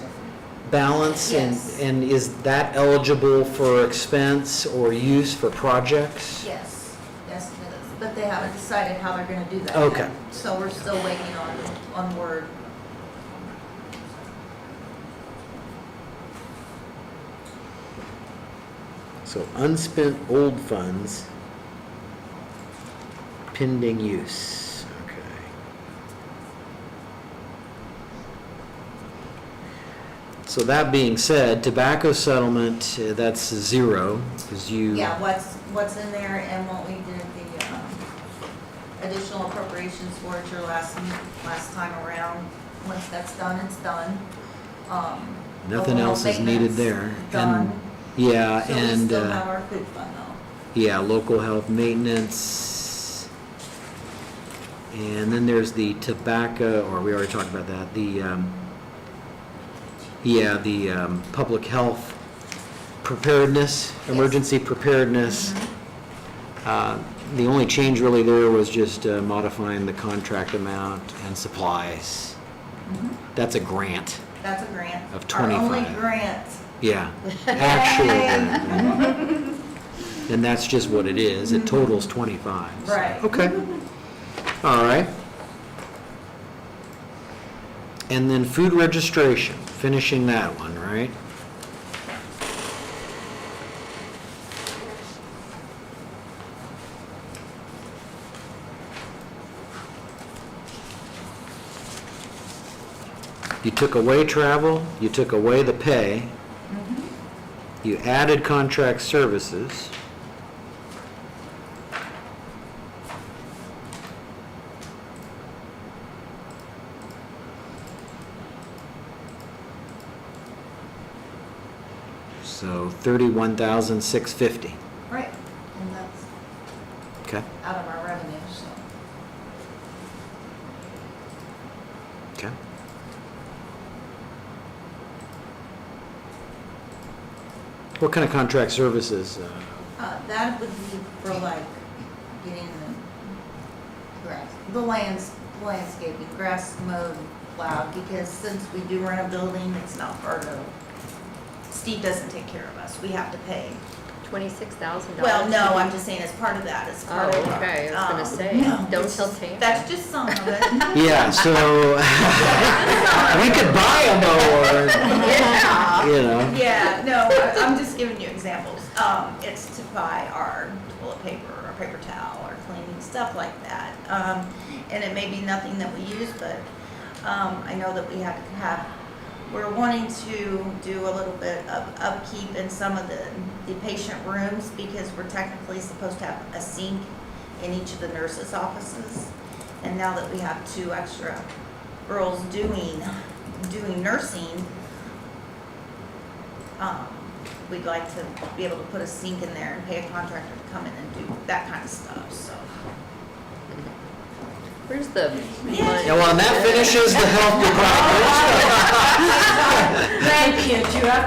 balance? Yes. And is that eligible for expense or use for projects? Yes, yes it is, but they haven't decided how they're gonna do that yet. Okay. So we're still waiting on word. So unspent old funds, pending use, okay. So that being said, tobacco settlement, that's 0, because you. Yeah, what's in there and what we did the additional appropriations for it your last time around. Once that's done, it's done. Nothing overall else is needed there. maintenance, Done. And, yeah, So we and, still have our food fund though. yeah, local health maintenance. And then there's the tobacco, or we already talked about that, the public health preparedness, emergency preparedness. The only change really there was just modifying the contract amount and supplies. That's a grant. That's a grant. Of Our only 25. grant. Yeah, actual grant. And that's just what it is. It totals 25. so- Right. Okay. All right. And then food registration, finishing that one, right? You took away travel, you took away the pay, you added contract services. So 31,650, Right. And that's okay, out of our revenue, so. okay. What kind of contract services? That would be for like getting the grass, landscaping, grass mowed, plowed, because since we do rent a building, it's not part of, Steve doesn't take care of us, we have to pay. $26,000. Well, no, I'm just saying it's part of that, it's part of. Oh, okay, I was gonna say, no, don't it's tell just- Tam. That's just some of it. Yeah, so we could buy a mower, Yeah. you know. Yeah, no, I'm just giving you examples. It's to buy our toilet paper, our paper towel, our cleaning, stuff like that. And it may be nothing that we use, but, I know that we have to have, we're wanting to do a little bit of upkeep in some of the patient rooms because we're technically supposed to have a sink in each of the nurses' offices. And now that we have 2 extra girls doing nursing, we'd like to be able to put a sink in there and pay a contractor to come in and do that kind of stuff, so. Where's the money? Yeah, well, and that finishes the health department. Grandkids, you have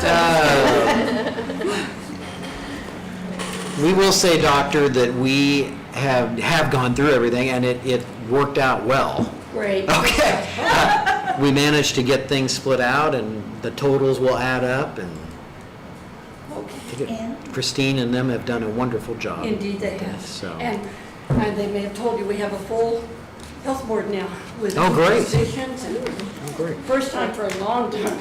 We will say, Doctor, that we have gone through everything, and it worked out well. Great. Okay. We managed to get things split out, and the totals will add up, and I think Christine and them have done a wonderful job. Indeed they have. So. And they may have told you, we have a full health board now with Oh, great. physicians and Oh, great. first time for a long time.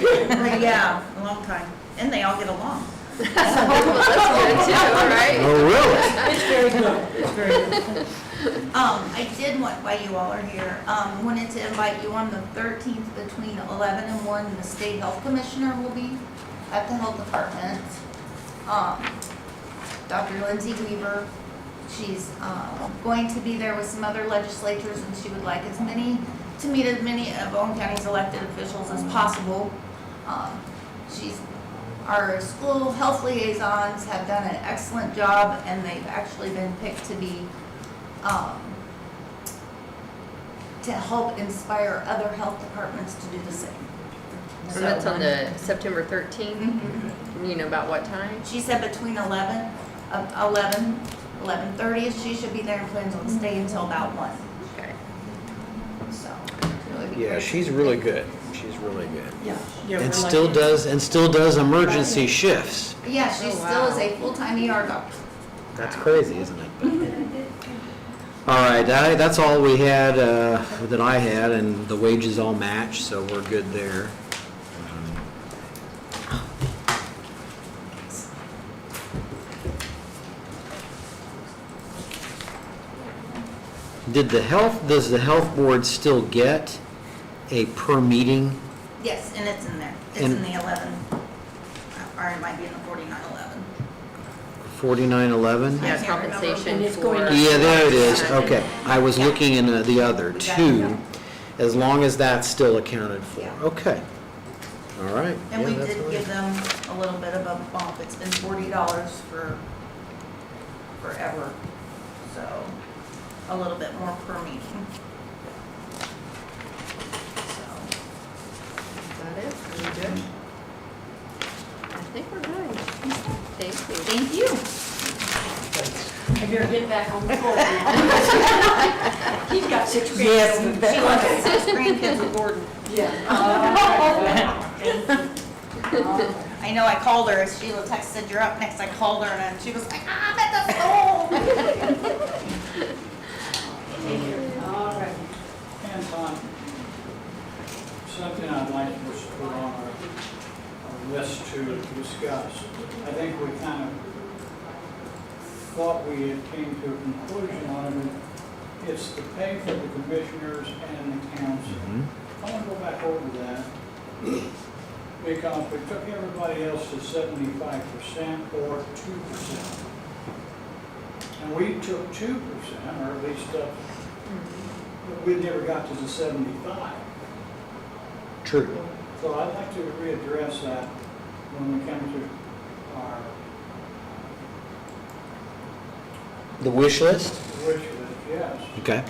Yeah, a long time. And they all get along. That's good too, right? Oh, really? It's very good, it's very good. I did want, while you all are here, wanted to invite you on the 13th between 11 and 1. The state health commissioner will be at the health department. Dr. Lindsay Weaver, she's going to be there with some other legislators, and she would like to meet as many of Owen County's elected officials as possible. Our school health liaisons have done an excellent job, and they've actually been picked to be to help inspire other health departments to do the same. And that's on the September 13th? You know about what time? She said between 11:30, she should be there and plans on staying until about 1. Okay. So, it'll be Yeah, great. she's really good. She's really good. Yeah. And still does emergency shifts. Yeah, she still is a full-time ER doctor. That's crazy, isn't it? All right, that's all we had, that I had, and the wages all match, so we're good there. Does the health board still get a per meeting? Yes, and it's in there. It's And- in the 11, or it might be in the 4911. 4911? Yeah, I can't remember. compensation And it's for. going to- Yeah, there it is, okay. I was looking in the other We got two, as long as that's still accounted for. Yeah. Okay. All right. And Yeah, we that's did fine. give them a little bit of a bump. It's been $40 for forever. So a little bit more per meeting. So, Is that it? Are we good? I think we're good. Thank you. thank you. I Here, get back on the floor now. He's got 6 grandchildren. Yes, She that- wants 6 grandkids with Gordon. Yeah. I know I called her, Sheila texted, you're up next, I called her, and she was like, I'm at the school. All right. Anton, something I'd like to put on our list to discuss. I think we kind of thought we had came to a conclusion on it. It's the pay for the commissioners and the council. I want to go back over that because we took everybody else to 75% or 2%. And we took 2%, or at least we never got to the 75. True. So I'd like to readdress that when we come to our The wish list? wish list, yes. Okay.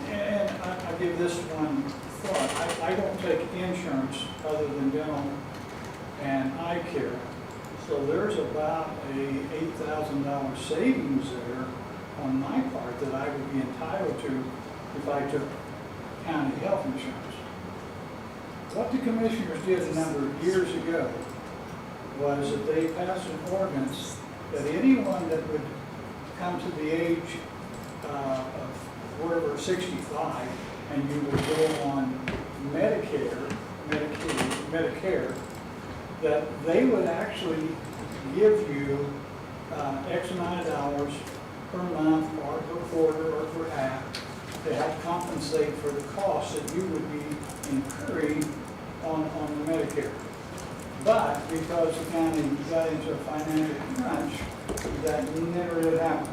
And I give this one thought. I don't take insurance other than dental and eye care. So there's about a $8,000 savings there on my part that I would be entitled to if I took county health insurance. What the commissioners did a number of years ago was that they passed an ordinance that anyone that would come to the age of whatever, 65, and you would go on Medicare, that they would actually give you X amount of dollars per month or per quarter or per half to help compensate for the costs that you would be incurring on the Medicare. But because the county got into a financial crunch, that never did happen.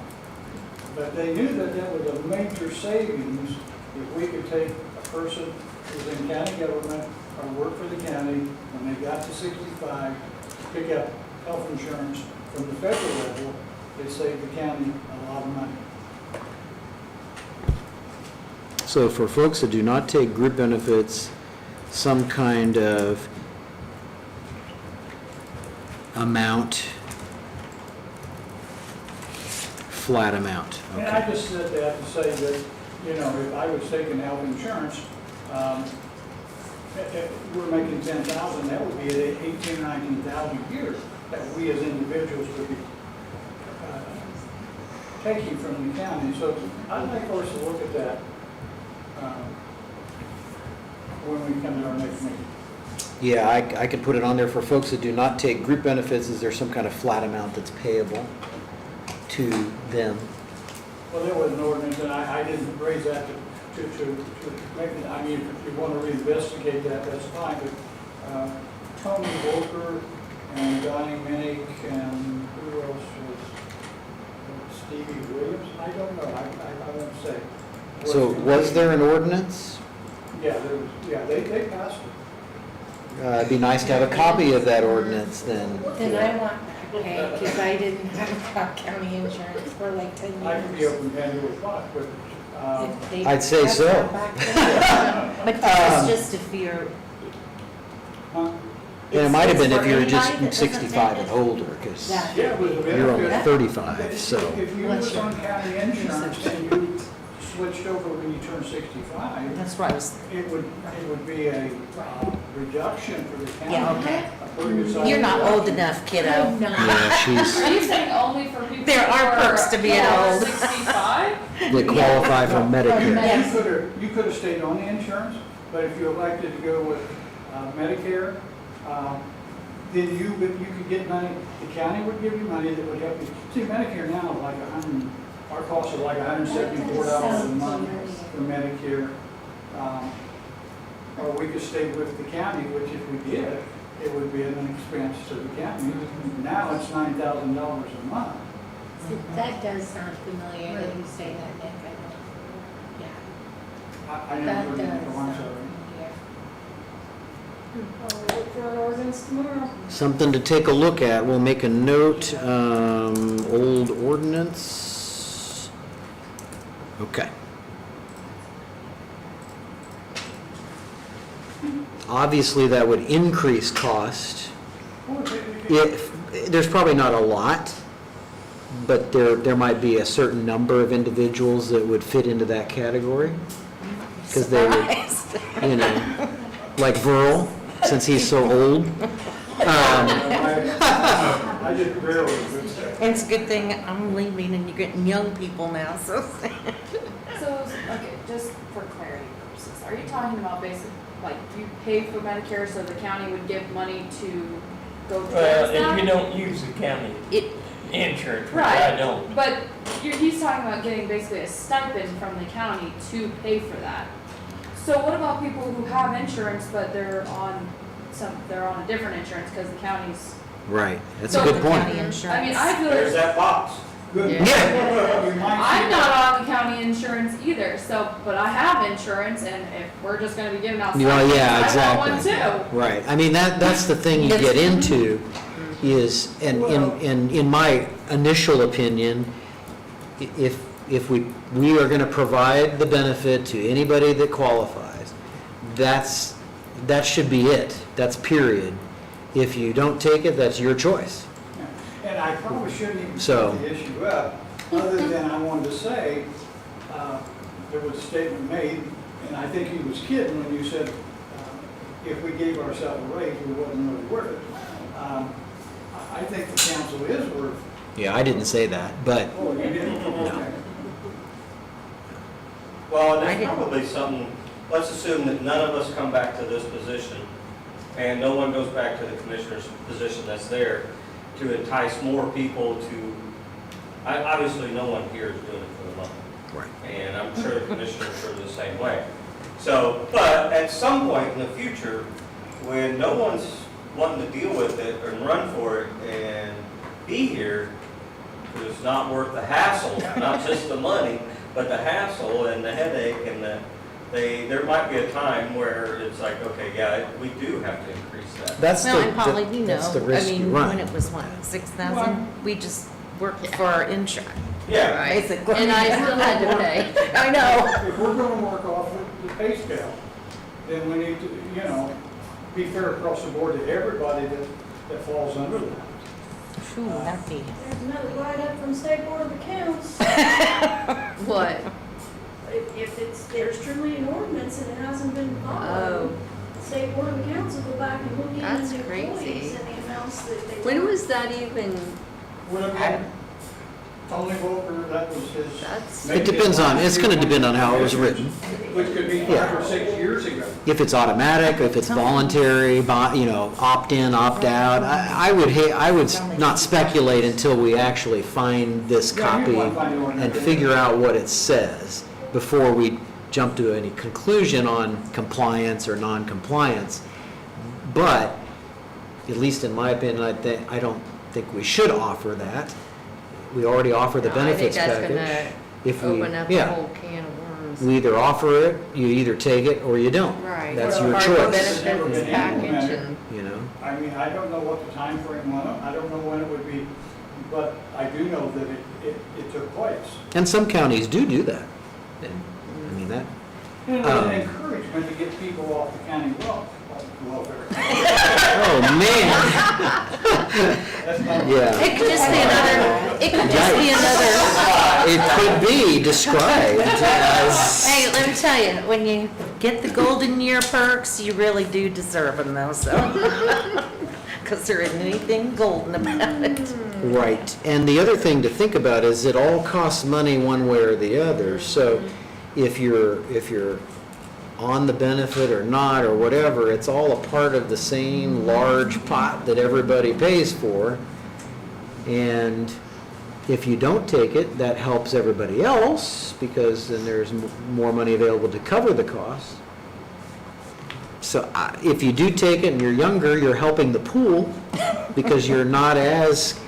But they knew that that was a major savings if we could take a person who was in county government or worked for the county, when they got to 65, pick up health insurance from the federal level, it saved the county a lot of money. So for folks that do not take group benefits, some kind of amount, flat amount. And I just said that to say that, you know, if I was taking health insurance, if we're making 10,000, that would be 18, 19,000 a year that we as individuals would be taking from the county. So I'd like for us to look at that when we come to our next meeting. Yeah, I could put it on there for folks that do not take group benefits. Is there some kind of flat amount that's payable to them? Well, there was an ordinance, and I didn't raise that to make it, I mean, if you want to reinvestigate that, that's fine, but Tony Volker and Donnie Minnick and who else was, Stevie Williams? I don't know, I won't say. So was there an ordinance? Yeah, there was, yeah, they passed it. It'd be nice to have a copy of that ordinance then. And I want that paid, because I didn't have county insurance for like 10 years. I could be open Pandora's box, but, If they I'd say passed so. that back then. But this is just if you're. huh? And it might have been It's if for you were anybody just that doesn't 65 take and it? older, because Yeah. Yeah, it was a you're only benefit. 35, so. If you was on county insurance and you switched over when you turned 65, That's right. it would be a reduction for the county. Yeah, okay. A pretty good size You're not reduction. old enough, kiddo. I'm not. Yeah, she's, Are you saying only for people? There are who perks to being old. 65? they qualify for Medicare. Yeah, you could have stayed on the insurance, but if you elected to go with Medicare, then you could get money, the county would give you money that would help you. See, Medicare now is like our costs are like $174 a month for Medicare. Or we could stay with the county, which if we did, it would be an expense to the county. Now it's $9,000 a month. That does sound familiar that you say that, Nick. I I know. never That heard does it sound before. familiar. I'll look for an ordinance tomorrow. Something to take a look at. We'll make a note, old ordinance. Okay. Obviously, that would increase cost. There's probably not a lot, but there might be a certain number of individuals that would fit into that category. Because they would, you know, like Verl, since he's so old. I just barely. It's a good thing I'm leaving and you're getting young people now, so. So, okay, just for clarity purposes, are you talking about basic, like, you pay for Medicare so the county would give money to go towards Well, that? if you don't use the county insurance, which I Right, don't. but he's talking about getting basically a stipend from the county to pay for that. So what about people who have insurance, but they're on a different insurance because the county's. Right, that's So a good the point. I mean, I feel There's like, that box. Good. Yeah. You might see I'm that. not on the county insurance either, so, but I have insurance, and if we're just gonna be giving out Well, stipends, yeah, I exactly. want one too. Right, I mean, that's the thing you get into is, and in my initial opinion, if we are gonna provide the benefit to anybody that qualifies, that should be it, that's period. If you don't take it, that's your choice. And I probably shouldn't even So- put the issue up, other than I wanted to say, there was a statement made, and I think he was kidding when you said, if we gave ourselves a raise, we wasn't really worth it. I think the council is worth. Yeah, I didn't say that, but, Oh, you didn't? Okay. Well, and there's probably something, let's assume that none of us come back to this position, and no one goes back to the commissioner's position that's there, to entice more people to, obviously, no one here is doing it for the money. right. And I'm sure the commissioners are the same way. So, but at some point in the future, when no one's wanting to deal with it and run for it and be here, because it's not worth the hassle, not just the money, but the hassle and the headache and there might be a time where it's like, okay, yeah, we do have to increase that. That's Well, and the, Polly, you know, that's the I risk you mean, when run. it was what, 6,000? We just worked for our insurance, Yeah, basically. And I still had to pay. I know. If we're gonna work off the pay scale, then we need to, be fair across the board to everybody that falls under that. Phew, that'd be. There's another write-up from State Board of Accounts. What? If there's truly an ordinance and it hasn't been followed, the State Board of Accounts will go back and look That's into crazy. employees and the amounts that they. When was that even, Well, again, Tony Volker, that was his. That's- It depends on, it's gonna depend on how it was written. Which could be 5 or 6 years ago. If it's automatic, if it's voluntary, opt-in, opt-out, I would not speculate until we actually find this Yeah, copy you'd wanna find the ordinance. and figure out what it says before we jump to any conclusion on compliance or non-compliance. But, at least in my opinion, I don't think we should offer that. We already offer the benefits I package. think that's If gonna we- open up a yeah. whole can of worms. We either offer it, you either take it or you don't. Right. That's Or your part of the choice, benefits package and. you know? I mean, I don't know what the time frame was, I don't know when it would be, but I do know that it took place. And some counties do that. I mean, that, And it was an encouragement to get people off the county welfare. oh, man. That's not. Yeah. It could just be another, It could be described as, Hey, let me tell you, when you get the golden year perks, you really do deserve them though, so. Because there isn't anything golden about it. right. And the other thing to think about is it all costs money one way or the other. So if you're on the benefit or not or whatever, it's all a part of the same large pot that everybody pays for. And if you don't take it, that helps everybody else because then there's more money available to cover the costs. So if you do take it and you're younger, you're helping the pool because you're not as,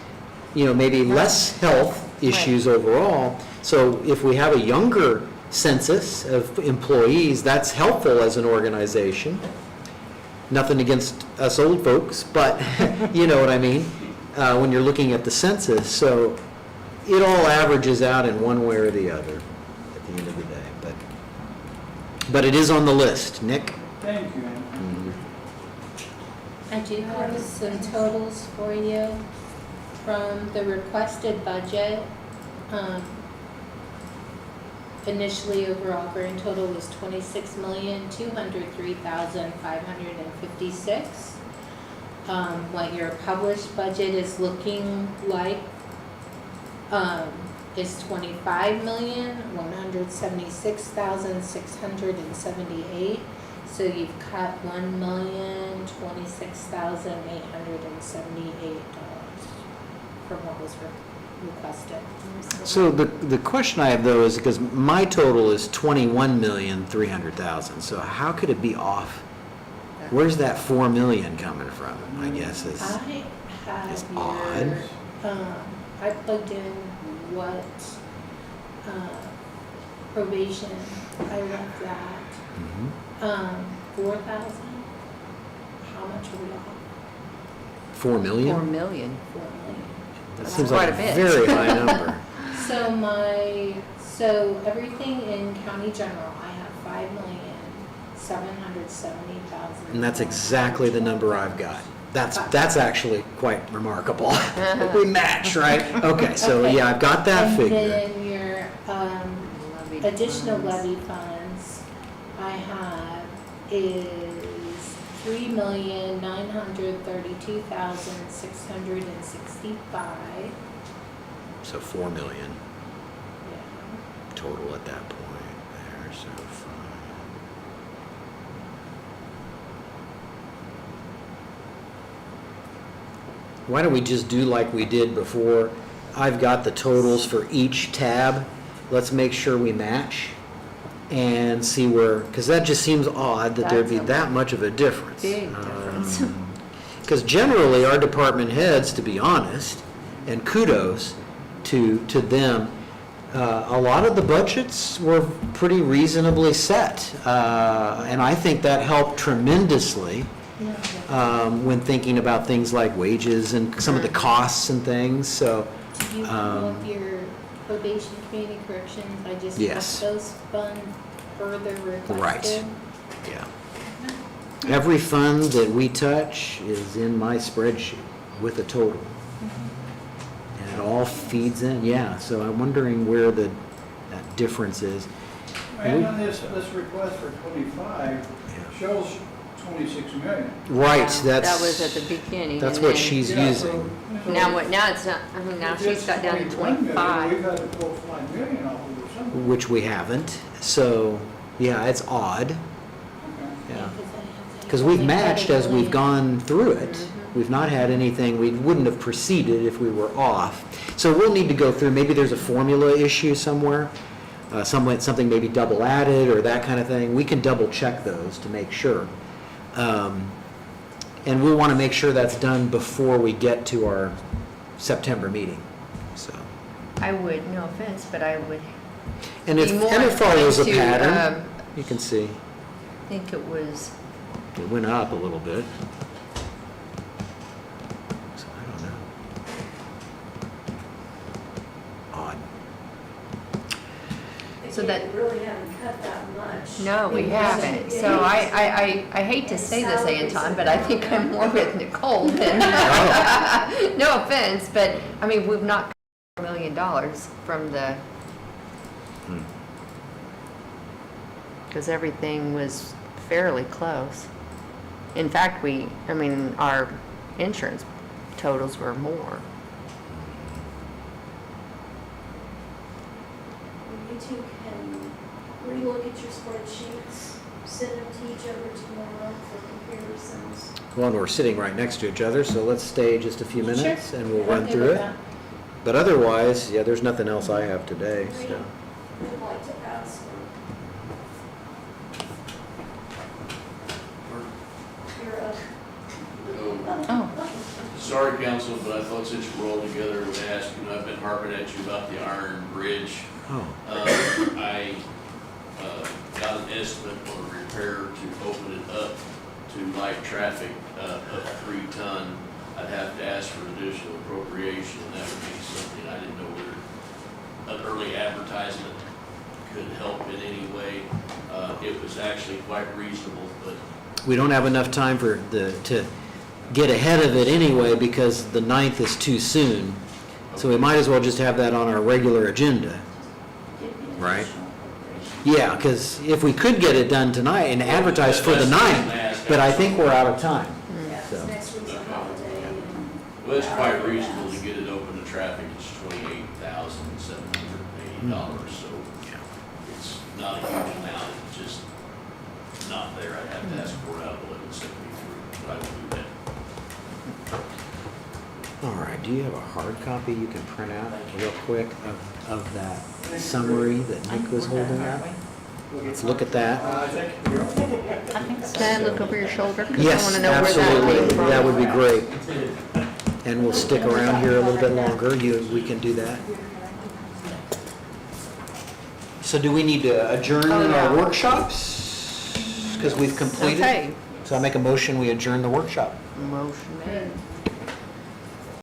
maybe less health issues overall. So if we have a younger census of employees, that's helpful as an organization. Nothing against us old folks, but you know what I mean, when you're looking at the census. So it all averages out in one way or the other at the end of the day. But it is on the list. Nick? Thank you, Ann. Mhm. I do have some totals for you. Thank you. Um, Thank you. I, Thank you. from the requested budget, initially overall grand total was 26,203,556. What your published budget is looking like is 25,176,678. So you've cut $1,026,878 from what was requested. So the question I have though is, because my total is 21,300,000, so how could it be off? Where's that 4 million coming from, I guess is, I have is your, odd. I plugged in what, probation, I left that, Mhm. 4,000. How much are we off? 4 million? 4 million. 4 million. That That's seems like a quite a bit. very high number. So everything in county general, I have 5,770,000. And that's exactly the number I've got. That's actually quite remarkable. We match, right? Okay, so Okay. yeah, I've got that figure. And then your additional levy funds I have is 3,932,665. So 4 million Yeah. total at that point there, so fine. Why don't we just do like we did before? I've got the totals for each tab. Let's make sure we match and see where, because that just seems odd that there'd be That's a that much of a difference. Big difference. Because generally, our department heads, to be honest, and kudos to them, a lot of the budgets were pretty reasonably set. And I think that helped tremendously when thinking about things like wages and some of the costs and things, so. Do you have your probation, community corrections? I just Yes. left those funds further requested. Right. Yeah. Every fund that we touch is in my spreadsheet with a total. And it all feeds in, yeah, so I'm wondering where that difference is. And on this request for 25 shows 26 million. Right, That that's. was at the beginning. That's and what then- she's Yeah, using. so Now what, now it's not, I mean, now if she's it's got down to 21 million, 25. We've had to pull 5 million off of it somewhere. Which we haven't, so, yeah, it's odd, Okay. yeah. Because we've matched as we've gone through it. We've not had anything, we wouldn't have proceeded if we were off. So we'll need to go through, maybe there's a formula issue somewhere, something maybe double added or that kind of thing. We can double check those to make sure. And we'll want to make sure that's done before we get to our September meeting, so. I would, no offense, but I would And be if, more and it follows a inclined to, pattern, you can see, I think it was, it went up a little bit. So I don't know. Odd. So that- Again, we really haven't cut that much. no, we haven't. So I hate to say this, Anton, but I think I'm more with Nicole than, no offense, but, I mean, we've not cut $4 million from the, because everything was fairly close. In fact, our insurance totals were more. You two can relook at your spreadsheets, send them to each other tomorrow for comparisons. Well, and we're sitting right next to each other, so let's stay just a few Sure. minutes and we'll I'm run okay through with it. that. But otherwise, yeah, there's nothing else I have today, so. I'd like to ask for. You're up. Oh, Sorry, council, but I thought since we're all together, I would ask, I've been harping at you about the Iron Bridge. Oh, I got an estimate on a repair to open it up to light traffic of 3 ton. I'd have to ask for additional appropriation, and that would be something I didn't know whether an early advertisement could help in any way. It was actually quite reasonable, but we don't have enough time to get ahead of it anyway because the 9th is too soon. So we might as well just have that on our regular agenda. Right. Yeah, because if we could get it done tonight and advertise for the 9th, but I think we're out of time. So. Next week's a holiday. Well, it's quite reasonable to get it open to traffic, it's $28,780, so it's not a huge amount, it's just not there, I'd have to ask for it out of 1173, but I will do that. All right, do you have a hard copy you can print out real quick of that summary that Nick was holding up? Let's look at that. Can I look over your shoulder? 'Cause I Yes, wanna know where that came absolutely, from. that would be great. And we'll stick around here a little bit longer, we can do that. So do we need to adjourn Oh, yeah. our workshops? Because we've completed? Okay. So I make a motion, we adjourn the workshop. Motion made.